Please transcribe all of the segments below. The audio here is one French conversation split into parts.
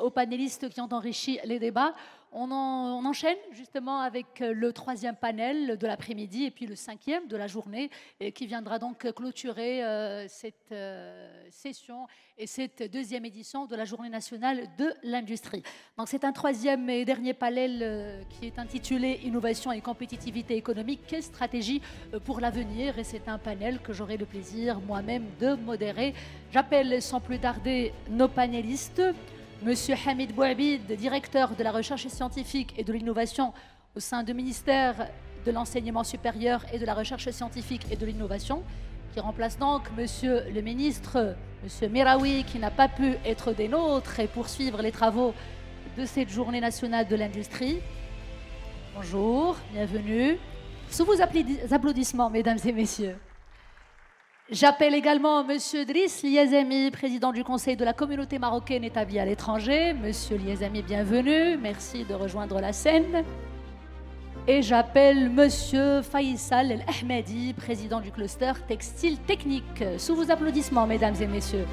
aux panélistes qui ont enrichi les débats. On enchaîne justement avec le troisième panel de l'après-midi et puis le cinquième de la journée qui viendra donc clôturer cette session et cette deuxième édition de la Journée nationale de l'industrie. Donc c'est un troisième et dernier panel qui est intitulé Innovation et compétitivité économique, quelle stratégie pour l'avenir, et c'est un panel que j'aurai le plaisir moi-même de modérer. J'appelle sans plus tarder nos panélistes. Monsieur Hamid Bouabid, directeur de la recherche scientifique et de l'innovation au sein du ministère de l'enseignement supérieur et de la recherche scientifique et de l'innovation, qui remplace donc monsieur le ministre, monsieur Miraoui, qui n'a pas pu être des nôtres et poursuivre les travaux de cette journée nationale de l'industrie. Bonjour, bienvenue. Sous vos applaudissements, mesdames et messieurs. J'appelle également monsieur Driss Liazami, président du Conseil de la communauté marocaine établie à l'étranger. Monsieur Liazami, bienvenue. Merci de rejoindre la scène. Et j'appelle monsieur Faisal El Ahmadi, président du cluster textile technique. Sous vos applaudissements, mesdames et messieurs.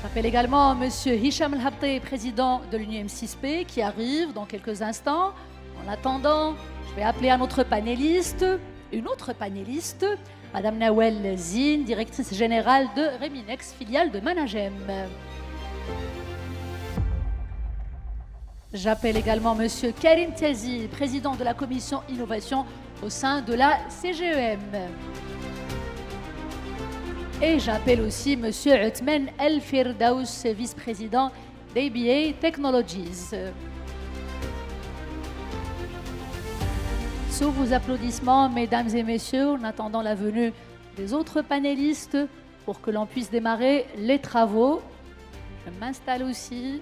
J'appelle également monsieur Hicham El Habté, président de l'Union M6P, qui arrive dans quelques instants. En attendant, je vais appeler un autre panéliste. Une autre panéliste, Madame Nawel Zine, directrice générale de Reminex, filiale de Managem. J'appelle également Monsieur Karim Tiazi, président de la commission innovation au sein de la CGEM. Et j'appelle aussi Monsieur Uthman El Firdaous, vice-président d'ABA Technologies. Sous vos applaudissements, mesdames et messieurs, en attendant la venue des autres panélistes pour que l'on puisse démarrer les travaux. Je m'installe aussi.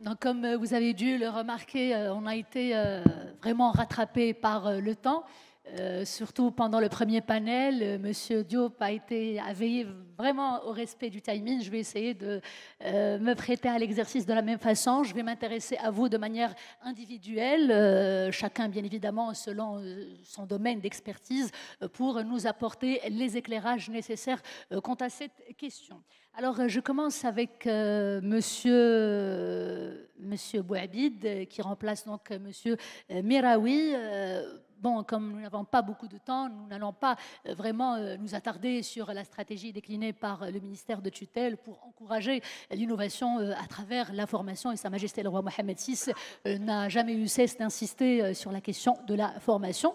Donc, comme vous avez dû le remarquer, on a été vraiment rattrapé par le temps, surtout pendant le premier panel. Monsieur Diop a veillé vraiment au respect du timing. Je vais essayer de me prêter à l'exercice de la même façon. Je vais m'intéresser à vous de manière individuelle, chacun bien évidemment selon son domaine d'expertise, pour nous apporter les éclairages nécessaires quant à cette question. Alors, je commence avec monsieur Bouabid, qui remplace donc monsieur Miraoui. Bon, comme nous n'avons pas beaucoup de temps, nous n'allons pas vraiment nous attarder sur la stratégie déclinée par le ministère de tutelle pour encourager l'innovation à travers la formation. Et Sa Majesté le roi Mohamed VI n'a jamais eu cesse d'insister sur la question de la formation.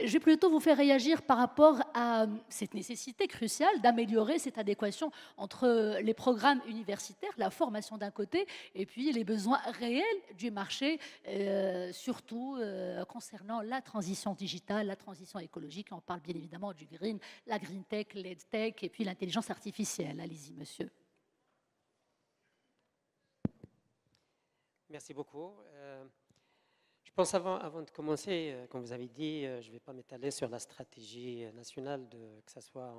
Je vais plutôt vous faire réagir par rapport à cette nécessité cruciale d'améliorer cette adéquation entre les programmes universitaires, la formation d'un côté, et puis les besoins réels du marché, surtout concernant la transition digitale, la transition écologique. On parle bien évidemment du green, la green tech, l'EdTech et puis l'intelligence artificielle. Allez-y, monsieur. Merci beaucoup. Je pense avant de commencer, comme vous avez dit, je ne vais pas m'étaler sur la stratégie nationale, que ce soit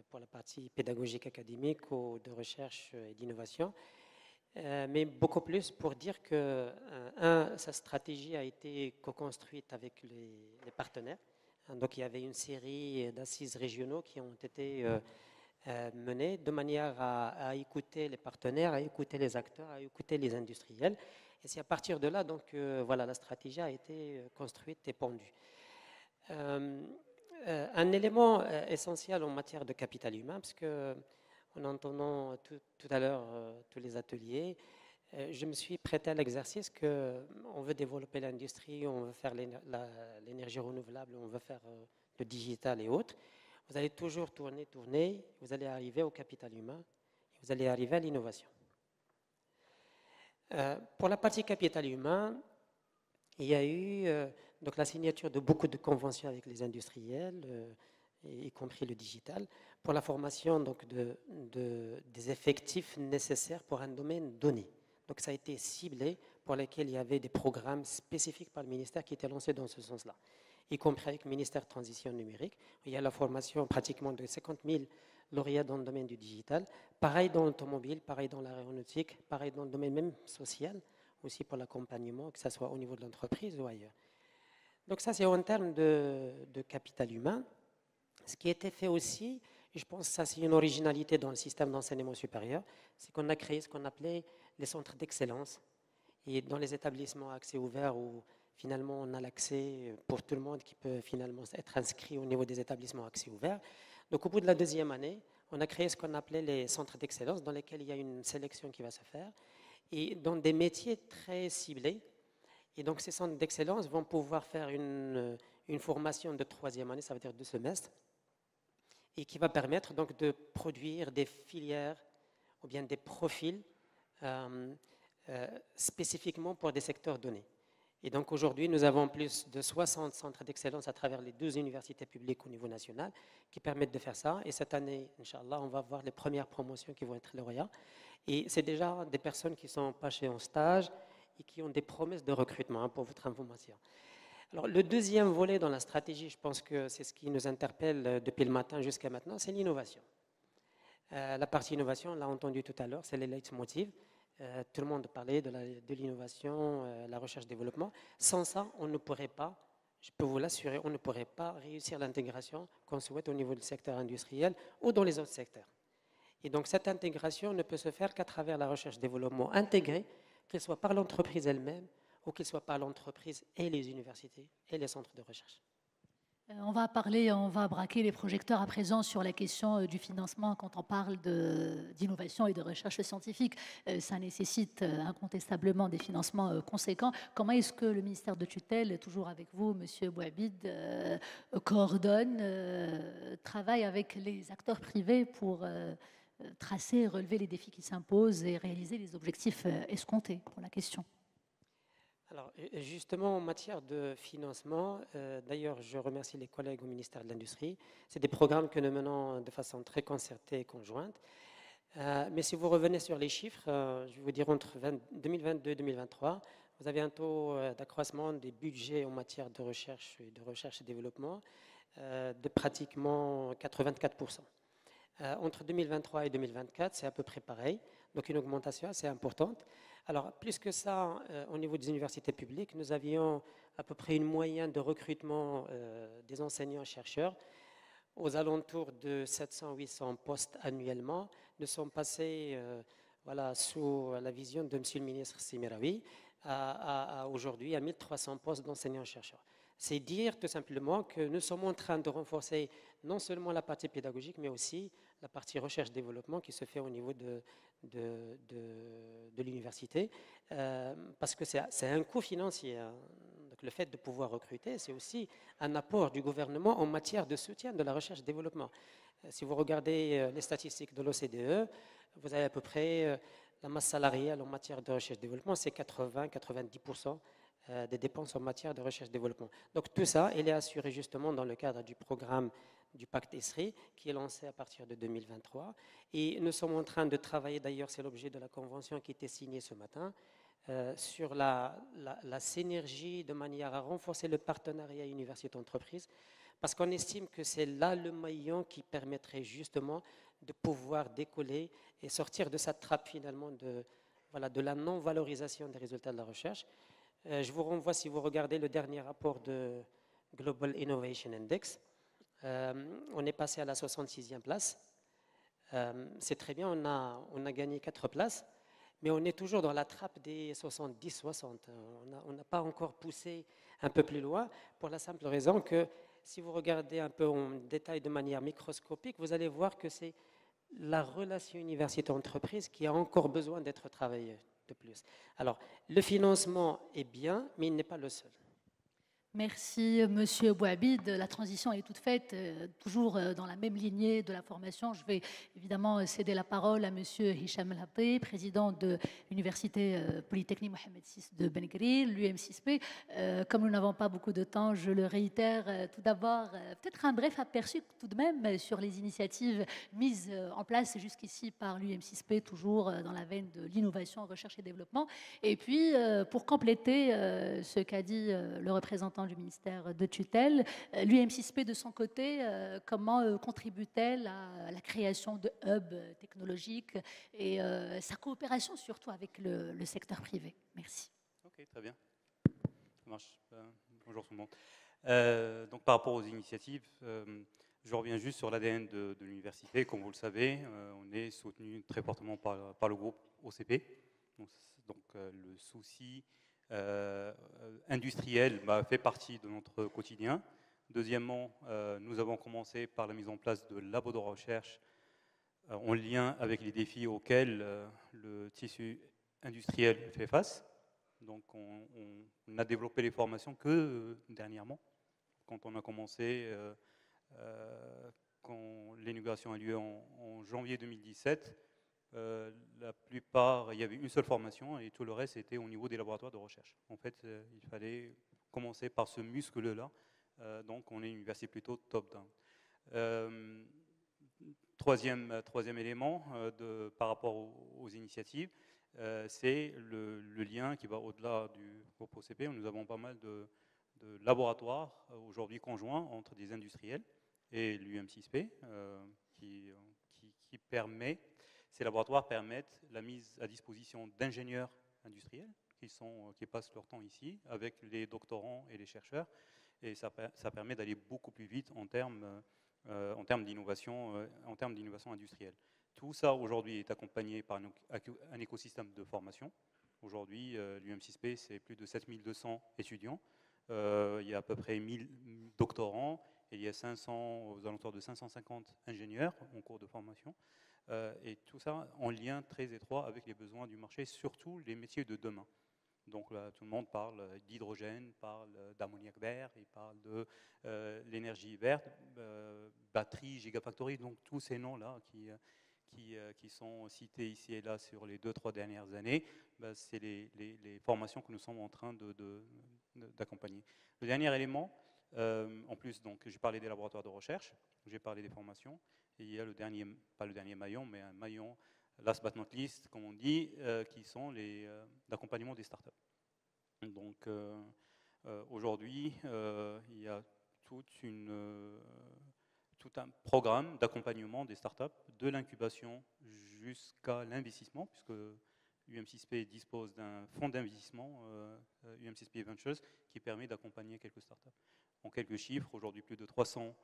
pour la partie pédagogique académique ou de recherche et d'innovation, mais beaucoup plus pour dire que sa stratégie a été co-construite avec les partenaires. Donc il y avait une série d'assises régionaux qui ont été menées de manière à écouter les partenaires, à écouter les acteurs, à écouter les industriels. Et c'est à partir de là, donc, voilà, la stratégie a été construite et pendue. Un élément essentiel en matière de capital humain, parce que en entendant tout à l'heure tous les ateliers, je me suis prêté à l'exercice qu'on veut développer l'industrie, on veut faire l'énergie renouvelable, on veut faire le digital et autres. Vous allez toujours tourner, vous allez arriver au capital humain, vous allez arriver à l'innovation. Pour la partie capital humain, il y a eu donc la signature de beaucoup de conventions avec les industriels, y compris le digital, pour la formation donc, des effectifs nécessaires pour un domaine donné. Donc ça a été ciblé pour lesquels il y avait des programmes spécifiques par le ministère qui étaient lancés dans ce sens-là, y compris avec le ministère de Transition numérique. Il y a la formation pratiquement de 50 000 lauréats dans le domaine du digital. Pareil dans l'automobile, pareil dans l'aéronautique, pareil dans le domaine même social, aussi pour l'accompagnement, que ce soit au niveau de l'entreprise ou ailleurs. Donc ça, c'est en termes de capital humain. Ce qui a été fait aussi, et je pense que ça, c'est une originalité dans le système d'enseignement supérieur, c'est qu'on a créé ce qu'on appelait les centres d'excellence. Et dans les établissements à accès ouvert, où finalement on a l'accès pour tout le monde qui peut finalement être inscrit au niveau des établissements à accès ouvert. Donc au bout de la deuxième année, on a créé ce qu'on appelait les centres d'excellence, dans lesquels il y a une sélection qui va se faire, et dans des métiers très ciblés. Et donc ces centres d'excellence vont pouvoir faire une formation de troisième année, ça veut dire 2 semestres, et qui va permettre donc de produire des filières ou bien des profils spécifiquement pour des secteurs donnés. Et donc aujourd'hui, nous avons plus de 60 centres d'excellence à travers les 12 universités publiques au niveau national qui permettent de faire ça. Et cette année, Inch'Allah, on va voir les premières promotions qui vont être lauréats. Et c'est déjà des personnes qui sont passées en stage et qui ont des promesses de recrutement, pour votre information. Alors, le deuxième volet dans la stratégie, je pense que c'est ce qui nous interpelle depuis le matin jusqu'à maintenant, c'est l'innovation. La partie innovation, on l'a entendu tout à l'heure, c'est les leitmotivs. Tout le monde parlait de l'innovation, la recherche-développement. Sans ça, on ne pourrait pas, je peux vous l'assurer, on ne pourrait pas réussir l'intégration qu'on souhaite au niveau du secteur industriel ou dans les autres secteurs. Et donc, cette intégration ne peut se faire qu'à travers la recherche-développement intégrée, qu'elle soit par l'entreprise elle-même ou qu'elle soit par l'entreprise et les universités et les centres de recherche. On va braquer les projecteurs à présent sur la question du financement quand on parle d'innovation et de recherche scientifique. Ça nécessite incontestablement des financements conséquents. Comment est-ce que le ministère de tutelle, toujours avec vous, Monsieur Bouabid, coordonne, travaille avec les acteurs privés pour tracer et relever les défis qui s'imposent et réaliser les objectifs escomptés pour la question? Alors, justement, en matière de financement, d'ailleurs, je remercie les collègues au ministère de l'Industrie. C'est des programmes que nous menons de façon très concertée et conjointe. Mais si vous revenez sur les chiffres, je vais vous dire entre 2022 et 2023, vous avez un taux d'accroissement des budgets en matière de recherche et développement de pratiquement 84%. Entre 2023 et 2024, c'est à peu près pareil, donc une augmentation assez importante. Alors, plus que ça, au niveau des universités publiques, nous avions à peu près une moyenne de recrutement des enseignants-chercheurs aux alentours de 700-800 postes annuellement. Nous sommes passés sous la vision de M. le ministre Semiraoui à aujourd'hui à 1300 postes d'enseignants-chercheurs. C'est dire tout simplement que nous sommes en train de renforcer non seulement la partie pédagogique, mais aussi la partie recherche-développement qui se fait au niveau de l'université, parce que c'est un coût financier. Hein. Donc le fait de pouvoir recruter, c'est aussi un apport du gouvernement en matière de soutien de la recherche-développement. Si vous regardez les statistiques de l'OCDE, vous avez à peu près la masse salariale en matière de recherche-développement, c'est 80-90% des dépenses en matière de recherche-développement. Donc tout ça, il est assuré justement dans le cadre du programme du pacte ESRI, qui est lancé à partir de 2023. Et nous sommes en train de travailler, d'ailleurs c'est l'objet de la convention qui a été signée ce matin, sur la synergie de manière à renforcer le partenariat université-entreprise, parce qu'on estime que c'est là le maillon qui permettrait justement de pouvoir décoller et sortir de cette trappe finalement de la non-valorisation des résultats de la recherche. Je vous renvoie, si vous regardez le dernier rapport de Global Innovation Index, on est passé à la 66e place. C'est très bien, on a gagné 4 places, mais on est toujours dans la trappe des 70-60. On n'a pas encore poussé un peu plus loin, pour la simple raison que si vous regardez un peu en détail de manière microscopique, vous allez voir que c'est la relation université-entreprise qui a encore besoin d'être travaillée de plus. Alors, le financement est bien, mais il n'est pas le seul. Merci, Monsieur Bouabid. La transition est toute faite, toujours dans la même lignée de la formation. Je vais évidemment céder la parole à Monsieur Hicham El Habdi, président de l'Université Polytechnique Mohamed VI de Ben Guerir, l'UM6P. Comme nous n'avons pas beaucoup de temps, je le réitère tout d'abord, peut-être un bref aperçu tout de même sur les initiatives mises en place jusqu'ici par l'UM6P, toujours dans la veine de l'innovation, recherche et développement. Et puis, pour compléter ce qu'a dit le représentant du ministère de tutelle, l'UM6P de son côté, comment contribue-t-elle à la création de hubs technologiques et sa coopération surtout avec le secteur privé? Merci. Ok, très bien. Ça marche. Bonjour tout le monde. Donc par rapport aux initiatives, je reviens juste sur l'ADN de l'université. Comme vous le savez, on est soutenu très fortement par le groupe OCP. Donc le souci industriel fait partie de notre quotidien. Deuxièmement, nous avons commencé par la mise en place de labos de recherche en lien avec les défis auxquels le tissu industriel fait face. Donc on a développé les formations que dernièrement, quand on a commencé, quand l'inauguration a lieu en janvier 2017. La plupart, il y avait une seule formation et tout le reste était au niveau des laboratoires de recherche. En fait, il fallait commencer par ce muscle-là. Donc, on est une université plutôt top-down. Troisième élément par rapport aux initiatives, c'est le lien qui va au-delà du groupe OCP. Nous avons pas mal de laboratoires aujourd'hui conjoints entre des industriels et l'UM6P qui permet. Ces laboratoires permettent la mise à disposition d'ingénieurs industriels qui passent leur temps ici avec les doctorants et les chercheurs. Et ça permet d'aller beaucoup plus vite en termes d'innovation industrielle. Tout ça aujourd'hui est accompagné par un écosystème de formation. Aujourd'hui, l'UM6P, c'est plus de 7200 étudiants. Il y a à peu près 1000 doctorants et il y a aux alentours de 550 ingénieurs en cours de formation. Et tout ça en lien très étroit avec les besoins du marché, surtout les métiers de demain. Donc là, tout le monde parle d'hydrogène, parle d'ammoniac vert, il parle de l'énergie verte, batterie, gigafactory, donc tous ces noms-là qui sont cités ici et là sur les 2-3 dernières années, c'est les formations que nous sommes en train d'accompagner. Le dernier élément, en plus, donc, j'ai parlé des laboratoires de recherche, j'ai parlé des formations, et il y a pas le dernier maillon, mais un maillon, last but not least, comme on dit, qui sont l'accompagnement des startups. Donc, aujourd'hui, il y a tout un programme d'accompagnement des startups, de l'incubation jusqu'à l'investissement, puisque UM6P dispose d'un fonds d'investissement, UM6P Ventures, qui permet d'accompagner quelques startups. En quelques chiffres, aujourd'hui, plus de 300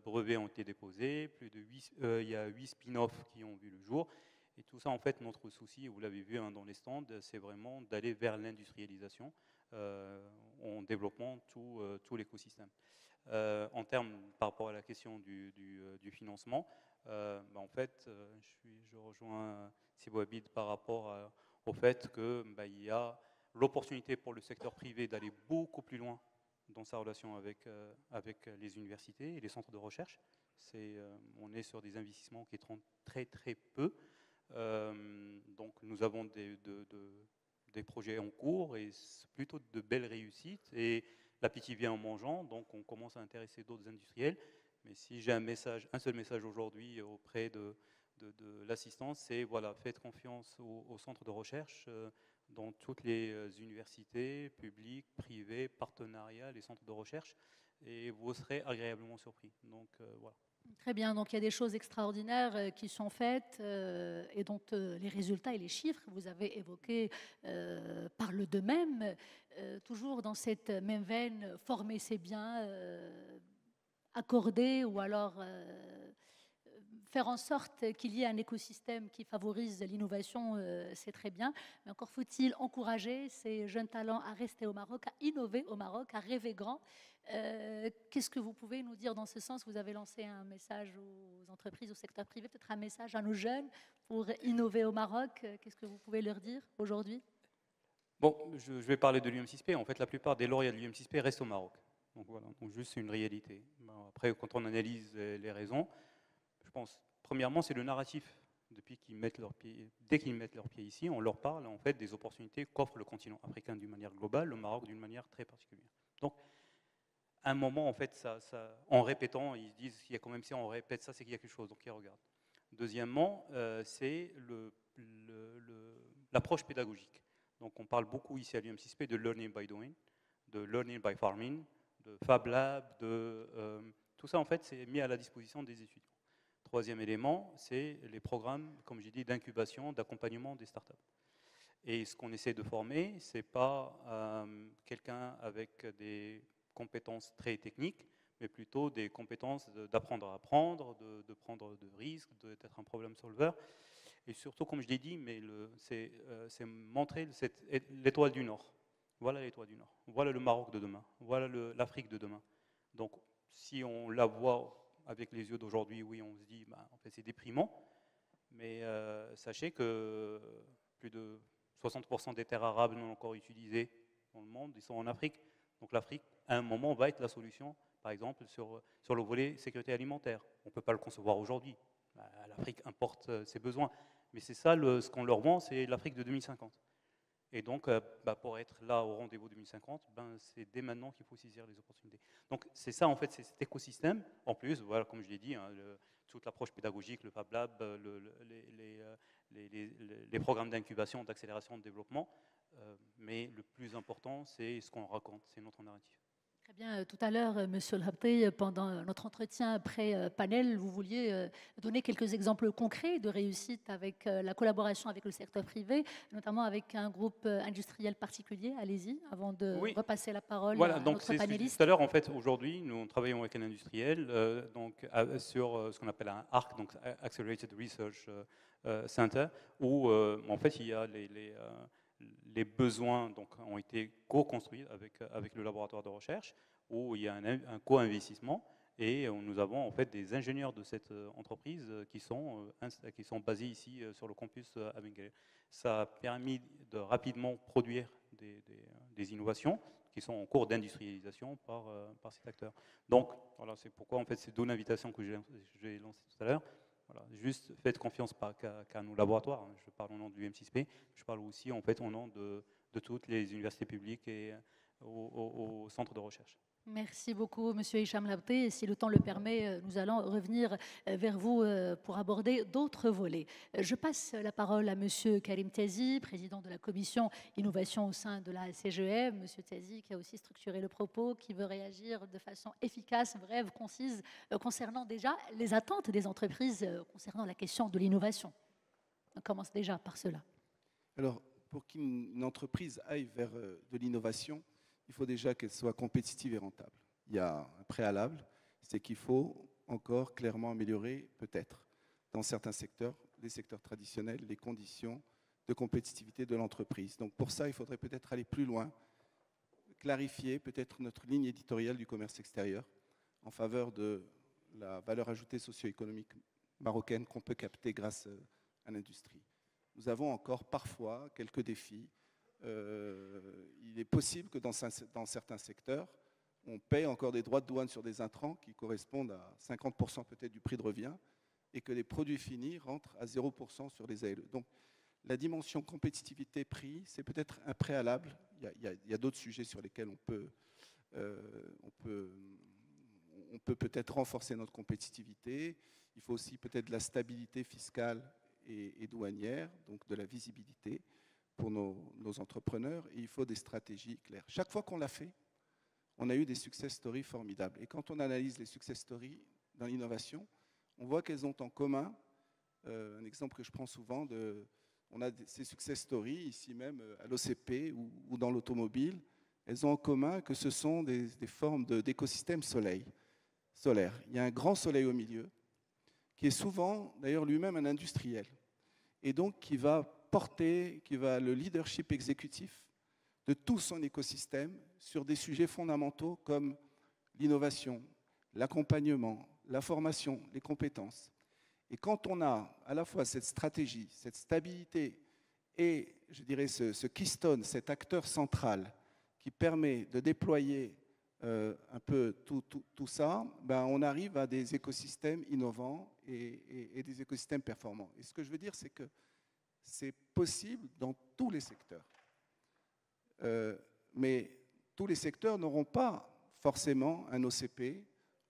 brevets ont été déposés, il y a 8 spin-offs qui ont vu le jour. Et tout ça, en fait, notre souci, vous l'avez vu dans les stands, c'est vraiment d'aller vers l'industrialisation en développant tout l'écosystème. En termes, par rapport à la question du financement, en fait, je rejoins Sibou Habib par rapport au fait qu'il y a l'opportunité pour le secteur privé d'aller beaucoup plus loin dans sa relation avec les universités et les centres de recherche. On est sur des investissements qui sont très très peu. Donc nous avons des projets en cours et plutôt de belles réussites. Et l'appétit vient en mangeant, donc on commence à intéresser d'autres industriels. Mais si j'ai un seul message aujourd'hui auprès de l'assistance, c'est voilà, faites confiance aux centres de recherche dans toutes les universités, publiques, privées, partenariats, les centres de recherche, et vous serez agréablement surpris. Donc voilà. Très bien, donc il y a des choses extraordinaires qui sont faites et dont les résultats et les chiffres que vous avez évoqués parlent d'eux-mêmes. Toujours dans cette même veine, former c'est bien, accorder ou alors faire en sorte qu'il y ait un écosystème qui favorise l'innovation, c'est très bien. Mais encore faut-il encourager ces jeunes talents à rester au Maroc, à innover au Maroc, à rêver grand. Qu'est-ce que vous pouvez nous dire dans ce sens? Vous avez lancé un message aux entreprises, au secteur privé, peut-être un message à nos jeunes pour innover au Maroc. Qu'est-ce que vous pouvez leur dire aujourd'hui? Bon, je vais parler de l'UM6P. En fait, la plupart des lauréats de l'UM6P restent au Maroc. Donc voilà, donc juste c'est une réalité. Bon, après, quand on analyse les raisons, je pense, premièrement, c'est le narratif. Dès qu'ils mettent leurs pieds ici, on leur parle en fait des opportunités qu'offre le continent africain d'une manière globale, le Maroc d'une manière très particulière. Donc, à un moment, en fait, en répétant, ils se disent qu'il y a quand même, si on répète ça, c'est qu'il y a quelque chose, donc ils regardent. Deuxièmement, c'est l'approche pédagogique. Donc on parle beaucoup ici à l'UM6P de learning by doing, de learning by farming, de Fab Lab, tout ça en fait c'est mis à la disposition des étudiants. Troisième élément, c'est les programmes, comme j'ai dit, d'incubation, d'accompagnement des startups. Et ce qu'on essaie de former, ce n'est pas quelqu'un avec des compétences très techniques, mais plutôt des compétences d'apprendre à apprendre, de prendre de risques, d'être un problem solver. Et surtout, comme je l'ai dit, c'est montrer l'étoile du Nord. Voilà l'étoile du Nord. Voilà le Maroc de demain. Voilà l'Afrique de demain. Donc, si on la voit avec les yeux d'aujourd'hui, oui, on se dit, bah, en fait, c'est déprimant. Mais sachez que plus de 60% des terres arables non encore utilisées dans le monde, ils sont en Afrique. Donc l'Afrique, à un moment, va être la solution, par exemple, sur le volet sécurité alimentaire. On ne peut pas le concevoir aujourd'hui. L'Afrique importe ses besoins. Mais c'est ça, ce qu'on leur vend, c'est l'Afrique de 2050. Et donc, pour être là au rendez-vous 2050, c'est dès maintenant qu'il faut saisir les opportunités. Donc, c'est ça, en fait, c'est cet écosystème. En plus, voilà, comme je l'ai dit, hein, toute l'approche pédagogique, le Fab Lab, les programmes d'incubation, d'accélération, de développement. Mais le plus important, c'est ce qu'on raconte, c'est notre narratif. Très bien. Tout à l'heure, Monsieur El Habty, pendant notre entretien après panel, vous vouliez donner quelques exemples concrets de réussite avec la collaboration avec le secteur privé, notamment avec un groupe industriel particulier. Allez-y, avant de repasser la parole à notre panéliste. Tout à l'heure, en fait, aujourd'hui, nous travaillons avec un industriel sur ce qu'on appelle un ARC, donc Accelerated Research Center, où en fait il y a les besoins ont été co-construits avec le laboratoire de recherche, où il y a un co-investissement, et nous avons en fait des ingénieurs de cette entreprise qui sont basés ici sur le campus à Benguela. Ça a permis de rapidement produire des innovations qui sont en cours d'industrialisation par cet acteur. Donc, voilà, c'est pourquoi en fait ces deux invitations que j'ai lancées tout à l'heure. Voilà, juste faites confiance pas qu'à nos laboratoires. Je parle au nom de l'UM6P, je parle aussi en fait au nom de toutes les universités publiques et au centre de recherche. Merci beaucoup, Monsieur Hicham El Habty. Et si le temps le permet, nous allons revenir vers vous pour aborder d'autres volets. Je passe la parole à Monsieur Karim Tazi, président de la commission innovation au sein de la CGM. Monsieur Tazi, qui a aussi structuré le propos, qui veut réagir de façon efficace, brève, concise, concernant déjà les attentes des entreprises concernant la question de l'innovation. On commence déjà par cela. Alors, pour qu'une entreprise aille vers de l'innovation, il faut déjà qu'elle soit compétitive et rentable. Il y a un préalable, c'est qu'il faut encore clairement améliorer, peut-être, dans certains secteurs, les secteurs traditionnels, les conditions de compétitivité de l'entreprise. Donc pour ça, il faudrait peut-être aller plus loin, clarifier peut-être notre ligne éditoriale du commerce extérieur en faveur de la valeur ajoutée socio-économique marocaine qu'on peut capter grâce à l'industrie. Nous avons encore parfois quelques défis. Il est possible que dans certains secteurs, on paie encore des droits de douane sur des intrants qui correspondent à 50% peut-être du prix de revient et que les produits finis rentrent à 0% sur les ALE. Donc la dimension compétitivité-prix, c'est peut-être un préalable. Il y a d'autres sujets sur lesquels on peut peut-être renforcer notre compétitivité. Il faut aussi peut-être de la stabilité fiscale et douanière, donc de la visibilité pour nos entrepreneurs, et il faut des stratégies claires. Chaque fois qu'on l'a fait, on a eu des success stories formidables. Et quand on analyse les success stories dans l'innovation, on voit qu'elles ont en commun, un exemple que je prends souvent, on a ces success stories, ici même à l'OCP ou dans l'automobile, elles ont en commun que ce sont des formes d'écosystème solaire. Il y a un grand soleil au milieu, qui est souvent d'ailleurs lui-même un industriel, et donc qui va le leadership exécutif de tout son écosystème sur des sujets fondamentaux comme l'innovation, l'accompagnement, la formation, les compétences. Et quand on a à la fois cette stratégie, cette stabilité et je dirais, ce keystone, cet acteur central qui permet de déployer un peu tout ça, ben on arrive à des écosystèmes innovants et des écosystèmes performants. Et ce que je veux dire, c'est que c'est possible dans tous les secteurs. Mais tous les secteurs n'auront pas forcément un OCP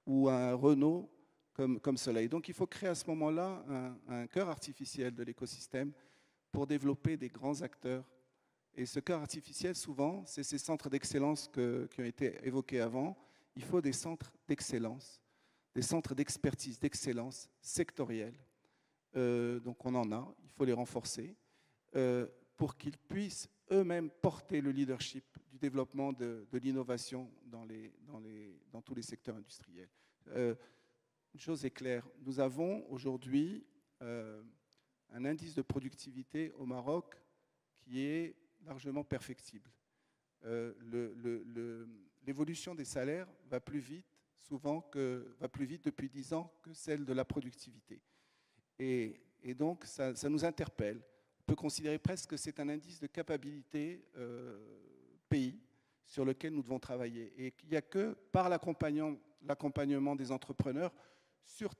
ou un Renault comme Soleil. Donc il faut créer à ce moment-là un cœur artificiel de l'écosystème pour développer des grands acteurs. Et ce cœur artificiel, souvent, c'est ces centres d'excellence qui ont été évoqués avant. Il faut des centres d'excellence, des centres d'expertise, d'excellence sectorielle. Donc on en a, il faut les renforcer pour qu'ils puissent eux-mêmes porter le leadership du développement de l'innovation dans tous les secteurs industriels. Une chose est claire, nous avons aujourd'hui un indice de productivité au Maroc qui est largement perfectible. L'évolution des salaires va plus vite, va plus vite depuis 10 ans que celle de la productivité. Et donc, ça nous interpelle. On peut considérer presque que c'est un indice de capacité pays sur lequel nous devons travailler. Et qu'il n'y a que par l'accompagnement des entrepreneurs sur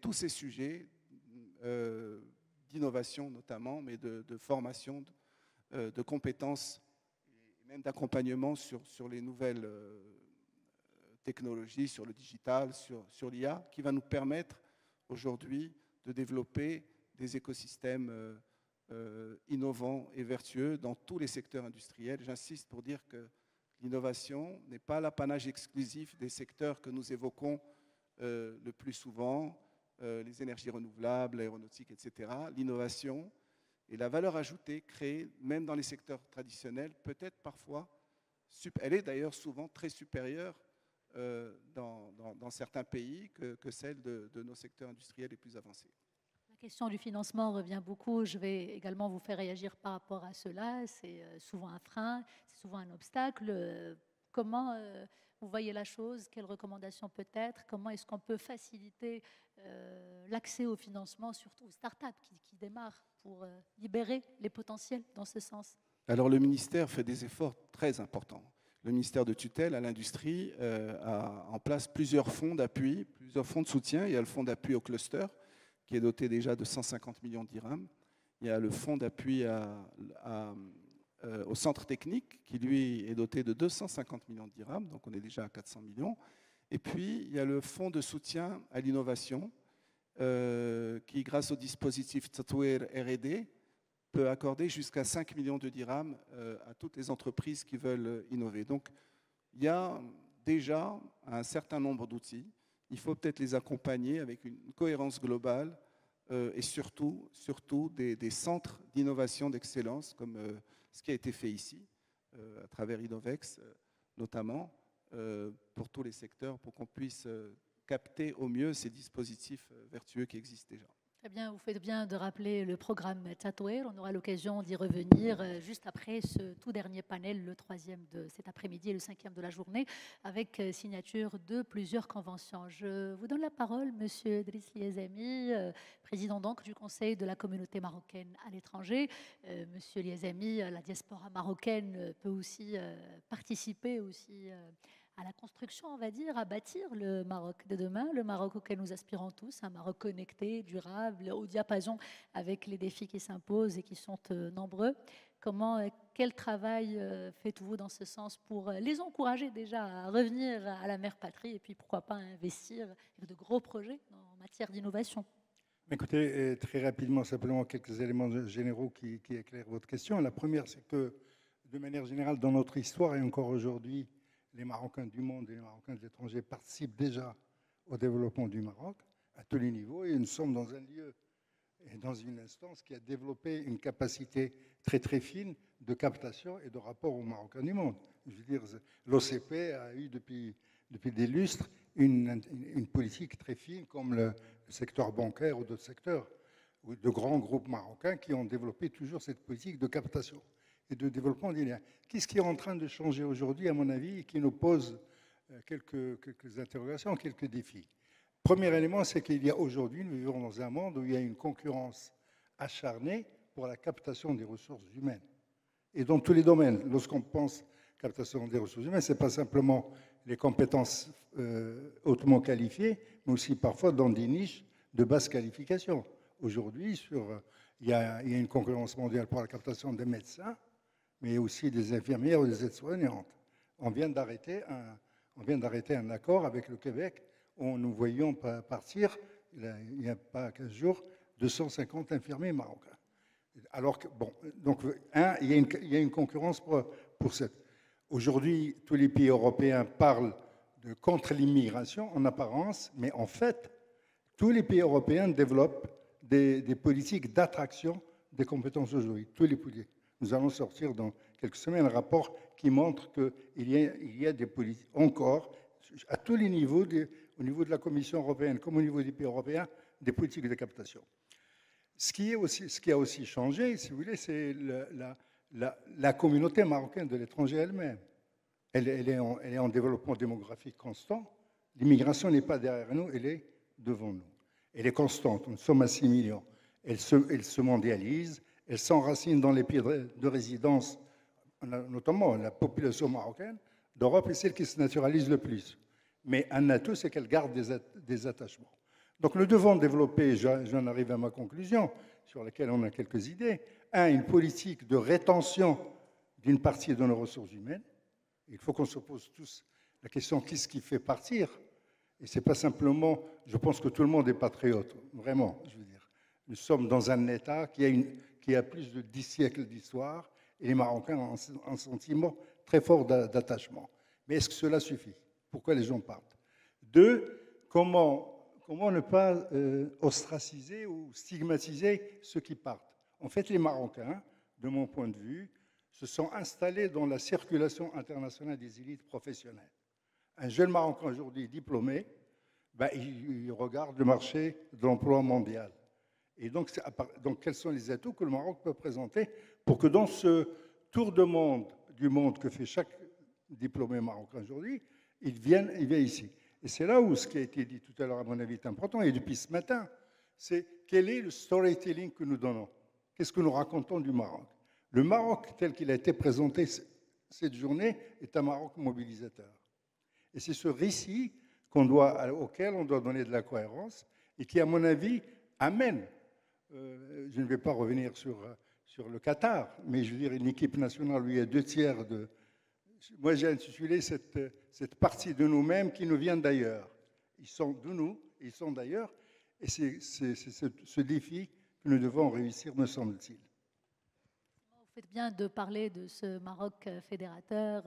tous ces sujets d'innovation notamment, mais de formation, de compétences, et même d'accompagnement sur les nouvelles technologies, sur le digital, sur l'IA, qui va nous permettre aujourd'hui de développer des écosystèmes innovants et vertueux dans tous les secteurs industriels. J'insiste pour dire que l'innovation n'est pas l'apanage exclusif des secteurs que nous évoquons le plus souvent, les énergies renouvelables, l'aéronautique, etc. L'innovation et la valeur ajoutée créée, même dans les secteurs traditionnels, peut-être parfois, elle est d'ailleurs souvent très supérieure dans certains pays que celle de nos secteurs industriels les plus avancés. La question du financement revient beaucoup. Je vais également vous faire réagir par rapport à cela. C'est souvent un frein, c'est souvent un obstacle. Comment vous voyez la chose? Quelles recommandations peut-être? Comment est-ce qu'on peut faciliter l'accès au financement, surtout aux startups qui démarrent, pour libérer les potentiels dans ce sens? Alors le ministère fait des efforts très importants. Le ministère de tutelle à l'industrie a en place plusieurs fonds d'appui, plusieurs fonds de soutien. Il y a le fonds d'appui au cluster, qui est doté déjà de 150 millions de dirhams. Il y a le fonds d'appui au centre technique, qui lui est doté de 250 millions de dirhams, donc on est déjà à 400 millions. Et puis, il y a le fonds de soutien à l'innovation, qui, grâce au dispositif Tatouer R&D, peut accorder jusqu'à 5 millions de dirhams à toutes les entreprises qui veulent innover. Donc, il y a déjà un certain nombre d'outils. Il faut peut-être les accompagner avec une cohérence globale et surtout des centres d'innovation d'excellence, comme ce qui a été fait ici, à travers Innovex notamment, pour tous les secteurs, pour qu'on puisse capter au mieux ces dispositifs vertueux qui existent déjà. Très bien, vous faites bien de rappeler le programme Tatouer. On aura l'occasion d'y revenir juste après ce tout dernier panel, le 3e de cet après-midi et le 5e de la journée, avec signature de plusieurs conventions. Je vous donne la parole, Monsieur Driss Liazami, président donc du Conseil de la communauté marocaine à l'étranger. Monsieur Liazami, la diaspora marocaine peut aussi participer aussi à la construction, on va dire, à bâtir le Maroc de demain, le Maroc auquel nous aspirons tous, un Maroc connecté, durable, au diapason avec les défis qui s'imposent et qui sont nombreux. Quel travail faites-vous dans ce sens pour les encourager déjà à revenir à la mère patrie et puis pourquoi pas investir dans de gros projets en matière d'innovation? Écoutez, très rapidement, simplement quelques éléments généraux qui éclairent votre question. La première, c'est que de manière générale, dans notre histoire et encore aujourd'hui, les Marocains du monde et les Marocains de l'étranger participent déjà au développement du Maroc à tous les niveaux. Et nous sommes dans un lieu et dans une instance qui a développé une capacité très très fine de captation et de rapport aux Marocains du monde. Je veux dire, l'OCP a eu depuis des lustres une politique très fine, comme le secteur bancaire ou d'autres secteurs, ou de grands groupes marocains qui ont développé toujours cette politique de captation et de développement des liens. Qu'est-ce qui est en train de changer aujourd'hui, à mon avis, et qui nous pose quelques interrogations, quelques défis? Premier élément, c'est qu'il y a aujourd'hui, nous vivons dans un monde où il y a une concurrence acharnée pour la captation des ressources humaines. Et dans tous les domaines, lorsqu'on pense captation des ressources humaines, ce n'est pas simplement les compétences hautement qualifiées, mais aussi parfois dans des niches de basse qualification. Aujourd'hui, il y a une concurrence mondiale pour la captation des médecins, mais aussi des infirmières ou des aides-soignantes. On vient d'arrêter un accord avec le Québec où nous voyions partir, il n'y a pas 15 jours, 250 infirmiers marocains. Alors que, bon, donc, il y a une concurrence pour cette. Aujourd'hui, tous les pays européens parlent de contre l'immigration en apparence, mais en fait, tous les pays européens développent des politiques d'attraction des compétences aujourd'hui. Tous les pays. Nous allons sortir dans quelques semaines un rapport qui montre qu'il y a des politiques encore, à tous les niveaux, au niveau de la Commission européenne comme au niveau des pays européens, des politiques de captation. Ce qui a aussi changé, si vous voulez, c'est la communauté marocaine de l'étranger elle-même. Elle est en développement démographique constant. L'immigration n'est pas derrière nous, elle est devant nous. Elle est constante, nous sommes à 6 millions. Elle se mondialise, elle s'enracine dans les pays de résidence, notamment la population marocaine d'Europe est celle qui se naturalise le plus. Mais un atout, c'est qu'elle garde des attachements. Donc nous devons développer, j'en arrive à ma conclusion, sur laquelle on a quelques idées, une politique de rétention d'une partie de nos ressources humaines. Il faut qu'on se pose tous la question, qu'est-ce qui fait partir? Et ce n'est pas simplement, je pense que tout le monde est patriote, vraiment, je veux dire. Nous sommes dans un État qui a plus de 10 siècles d'histoire, et les Marocains ont un sentiment très fort d'attachement. Mais est-ce que cela suffit? Pourquoi les gens partent? Deux, comment ne pas ostraciser ou stigmatiser ceux qui partent? En fait, les Marocains, de mon point de vue, se sont installés dans la circulation internationale des élites professionnelles. Un jeune Marocain aujourd'hui diplômé, il regarde le marché de l'emploi mondial. Et donc, quels sont les atouts que le Maroc peut présenter pour que dans ce tour de monde du monde que fait chaque diplômé marocain aujourd'hui, il vienne ici? Et c'est là où ce qui a été dit tout à l'heure, à mon avis, est important, et depuis ce matin, c'est quel est le storytelling que nous donnons? Qu'est-ce que nous racontons du Maroc? Le Maroc, tel qu'il a été présenté cette journée, est un Maroc mobilisateur. Et c'est ce récit auquel on doit donner de la cohérence et qui, à mon avis, amène, je ne vais pas revenir sur le Qatar, mais je veux dire, une équipe nationale, lui, a 2/3 de... Moi, j'ai intitulé cette partie de nous-mêmes qui nous vient d'ailleurs. Ils sont de nous, ils sont d'ailleurs, et c'est ce défi que nous devons réussir, me semble-t-il. Vous faites bien de parler de ce Maroc fédérateur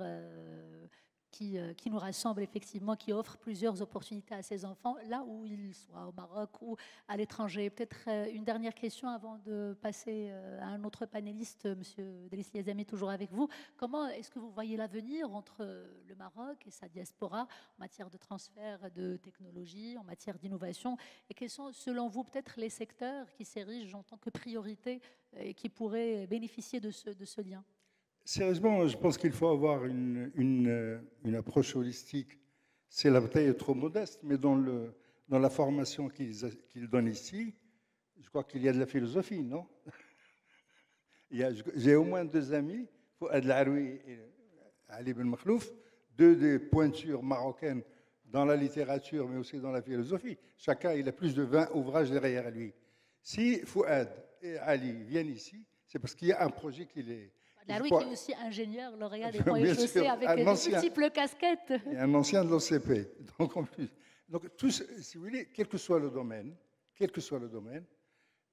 qui nous rassemble effectivement, qui offre plusieurs opportunités à ses enfants, là où ils soient, au Maroc ou à l'étranger. Peut-être une dernière question avant de passer à un autre panéliste, M. Delisli Azami, toujours avec vous. Comment est-ce que vous voyez l'avenir entre le Maroc et sa diaspora en matière de transfert de technologie, en matière d'innovation? Et quels sont, selon vous, peut-être les secteurs qui s'érigent en tant que priorité et qui pourraient bénéficier de ce lien? Sérieusement, je pense qu'il faut avoir une approche holistique. C'est la bataille est trop modeste, mais dans la formation qu'ils donnent ici, je crois qu'il y a de la philosophie, non? J'ai au moins 2 amis, Fouad Laroui et Ali Ben Makhlouf, 2 des pointures marocaines dans la littérature, mais aussi dans la philosophie. Chacun, il a plus de 20 ouvrages derrière lui. Si Fouad et Ali viennent ici, c'est parce qu'il y a un projet qui les... Laroui qui est aussi ingénieur, lauréat des Ponts et Chaussées, avec de multiples casquettes. Et un ancien de l'OCP. Donc, en plus, tous, si vous voulez, quel que soit le domaine,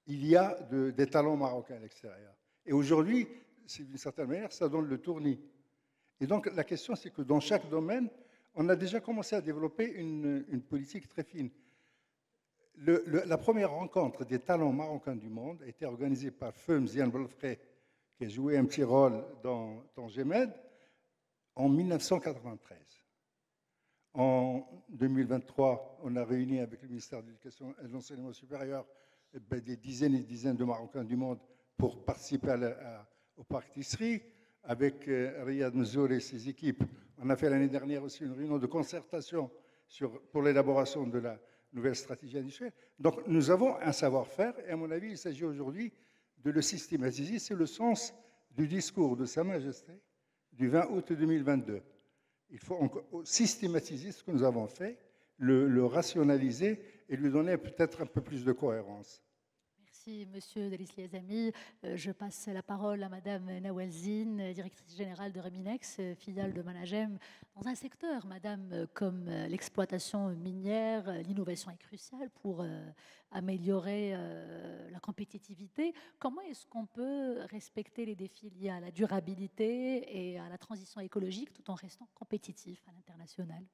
il y a des talents marocains à l'extérieur. Et aujourd'hui, d'une certaine manière, ça donne le tournis. Et donc, la question, c'est que dans chaque domaine, on a déjà commencé à développer une politique très fine. La première rencontre des talents marocains du monde a été organisée par Feu Mzian Belfré, qui a joué un petit rôle dans GEMED, en 1993. En 2023, on a réuni avec le ministère de l'Éducation et de l'Enseignement supérieur des dizaines et des dizaines de Marocains du monde pour participer au Parc Tisserie. Avec Riyad Mzour et ses équipes, on a fait l'année dernière aussi une réunion de concertation pour l'élaboration de la nouvelle stratégie industrielle. Donc nous avons un savoir-faire et à mon avis, il s'agit aujourd'hui de le systématiser. C'est le sens du discours de Sa Majesté du 20 août 2022. Il faut systématiser ce que nous avons fait, le rationaliser et lui donner peut-être un peu plus de cohérence. Merci, Monsieur Delis Liazami. Je passe la parole à Madame Nawal Zine, directrice générale de Reminex, filiale de Managem. Dans un secteur, Madame, comme l'exploitation minière, l'innovation est cruciale pour améliorer la compétitivité. Comment est-ce qu'on peut respecter les défis liés à la durabilité et à la transition écologique tout en restant compétitif à l'international?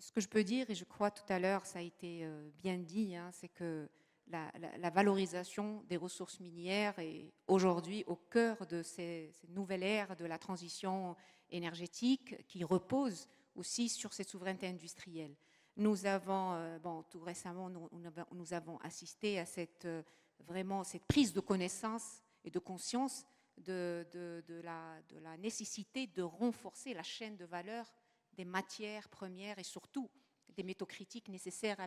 Ce que je peux dire, et je crois tout à l'heure, ça a été bien dit, hein, c'est que la valorisation des ressources minières est aujourd'hui au cœur de cette nouvelle ère de la transition énergétique qui repose aussi sur cette souveraineté industrielle. Nous avons, tout récemment, nous avons assisté à vraiment cette prise de connaissance et de conscience de la nécessité de renforcer la chaîne de valeur des matières premières et surtout des métaux critiques nécessaires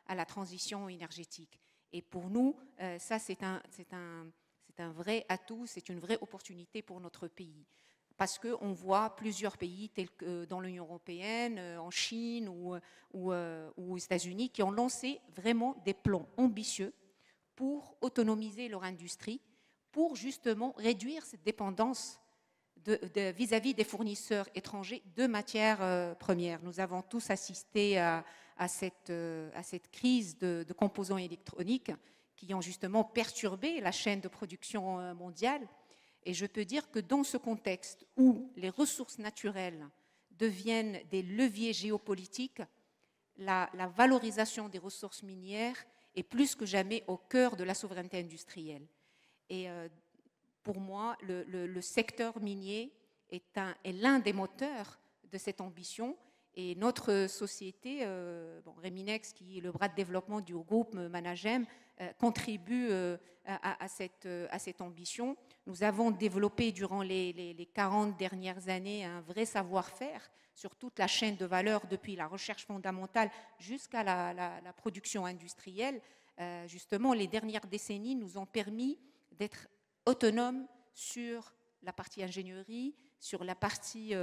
à la transition énergétique. Et pour nous, ça, c'est un vrai atout, c'est une vraie opportunité pour notre pays. Parce qu'on voit plusieurs pays, tels que dans l'Union européenne, en Chine ou aux États-Unis, qui ont lancé vraiment des plans ambitieux pour autonomiser leur industrie, pour justement réduire cette dépendance vis-à-vis des fournisseurs étrangers de matières premières. Nous avons tous assisté à cette crise de composants électroniques qui ont justement perturbé la chaîne de production mondiale. Et je peux dire que dans ce contexte où les ressources naturelles deviennent des leviers géopolitiques, la valorisation des ressources minières est plus que jamais au cœur de la souveraineté industrielle. Et pour moi, le secteur minier est l'un des moteurs de cette ambition. Et notre société, Reminex, qui est le bras de développement du groupe Managem, contribue à cette ambition. Nous avons développé durant les 40 dernières années un vrai savoir-faire sur toute la chaîne de valeur, depuis la recherche fondamentale jusqu'à la production industrielle. Justement, les dernières décennies nous ont permis d'être autonomes sur la partie ingénierie, sur la partie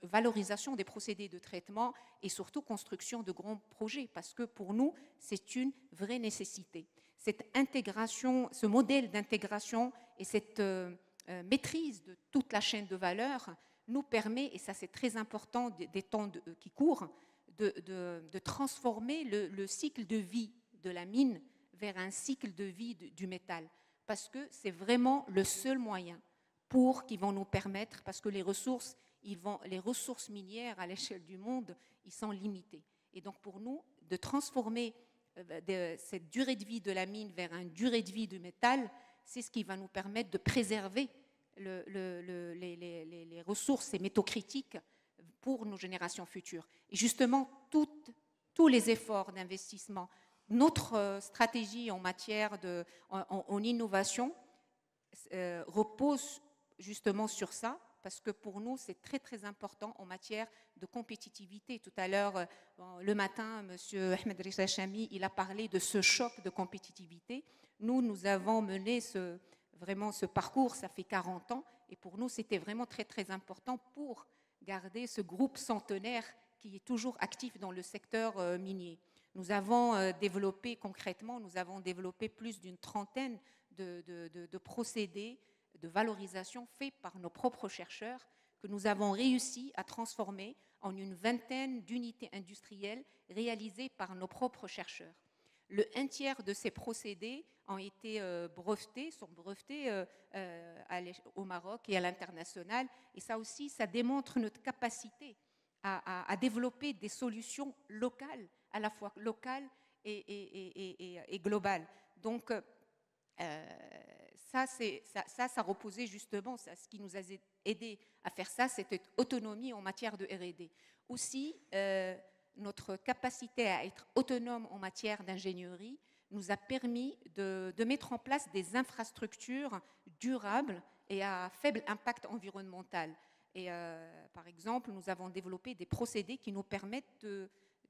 valorisation des procédés de traitement et surtout construction de grands projets, parce que pour nous, c'est une vraie nécessité. Cette intégration, ce modèle d'intégration et cette maîtrise de toute la chaîne de valeur nous permet, et ça c'est très important des temps qui courent, de transformer le cycle de vie de la mine vers un cycle de vie du métal, parce que c'est vraiment le seul moyen qui vont nous permettre, parce que les ressources minières à l'échelle du monde, ils sont limités. Et donc pour nous, de transformer cette durée de vie de la mine vers une durée de vie du métal, c'est ce qui va nous permettre de préserver les ressources et métaux critiques pour nos générations futures. Et justement, tous les efforts d'investissement, notre stratégie en matière en innovation repose justement sur ça, parce que pour nous, c'est très, très important en matière de compétitivité. Tout à l'heure, le matin, M. Ahmed Rissa Chami, il a parlé de ce choc de compétitivité. Nous avons mené vraiment ce parcours, ça fait 40 ans, et pour nous, c'était vraiment très, très important pour garder ce groupe centenaire qui est toujours actif dans le secteur minier. Nous avons développé concrètement, plus d'une trentaine de procédés de valorisation faits par nos propres chercheurs que nous avons réussi à transformer en une vingtaine d'unités industrielles réalisées par nos propres chercheurs. Un tiers de ces procédés ont été sont brevetés au Maroc et à l'international. Et ça aussi, ça démontre notre capacité à développer des solutions locales, à la fois locales et globales. Donc, ça reposait justement, ce qui nous a aidé à faire ça, c'était autonomie en matière de R&D. Aussi, notre capacité à être autonome en matière d'ingénierie nous a permis de mettre en place des infrastructures durables et à faible impact environnemental. Et par exemple, nous avons développé des procédés qui nous permettent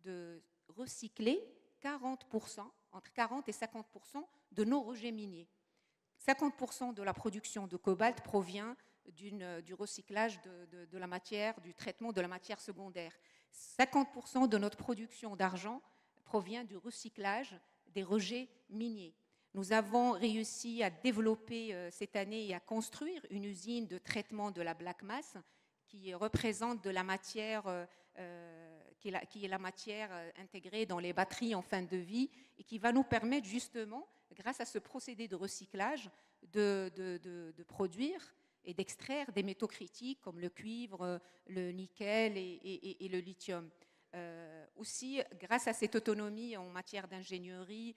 de recycler 40%, entre 40 et 50% de nos rejets miniers. 50% de la production de cobalt provient du recyclage de la matière, du traitement de la matière secondaire. 50% de notre production d'argent provient du recyclage des rejets miniers. Nous avons réussi à développer cette année et à construire une usine de traitement de la black mass qui représente de la matière, qui est la matière intégrée dans les batteries en fin de vie et qui va nous permettre justement, grâce à ce procédé de recyclage, de produire et d'extraire des métaux critiques comme le cuivre, le nickel et le lithium. Aussi, grâce à cette autonomie en matière d'ingénierie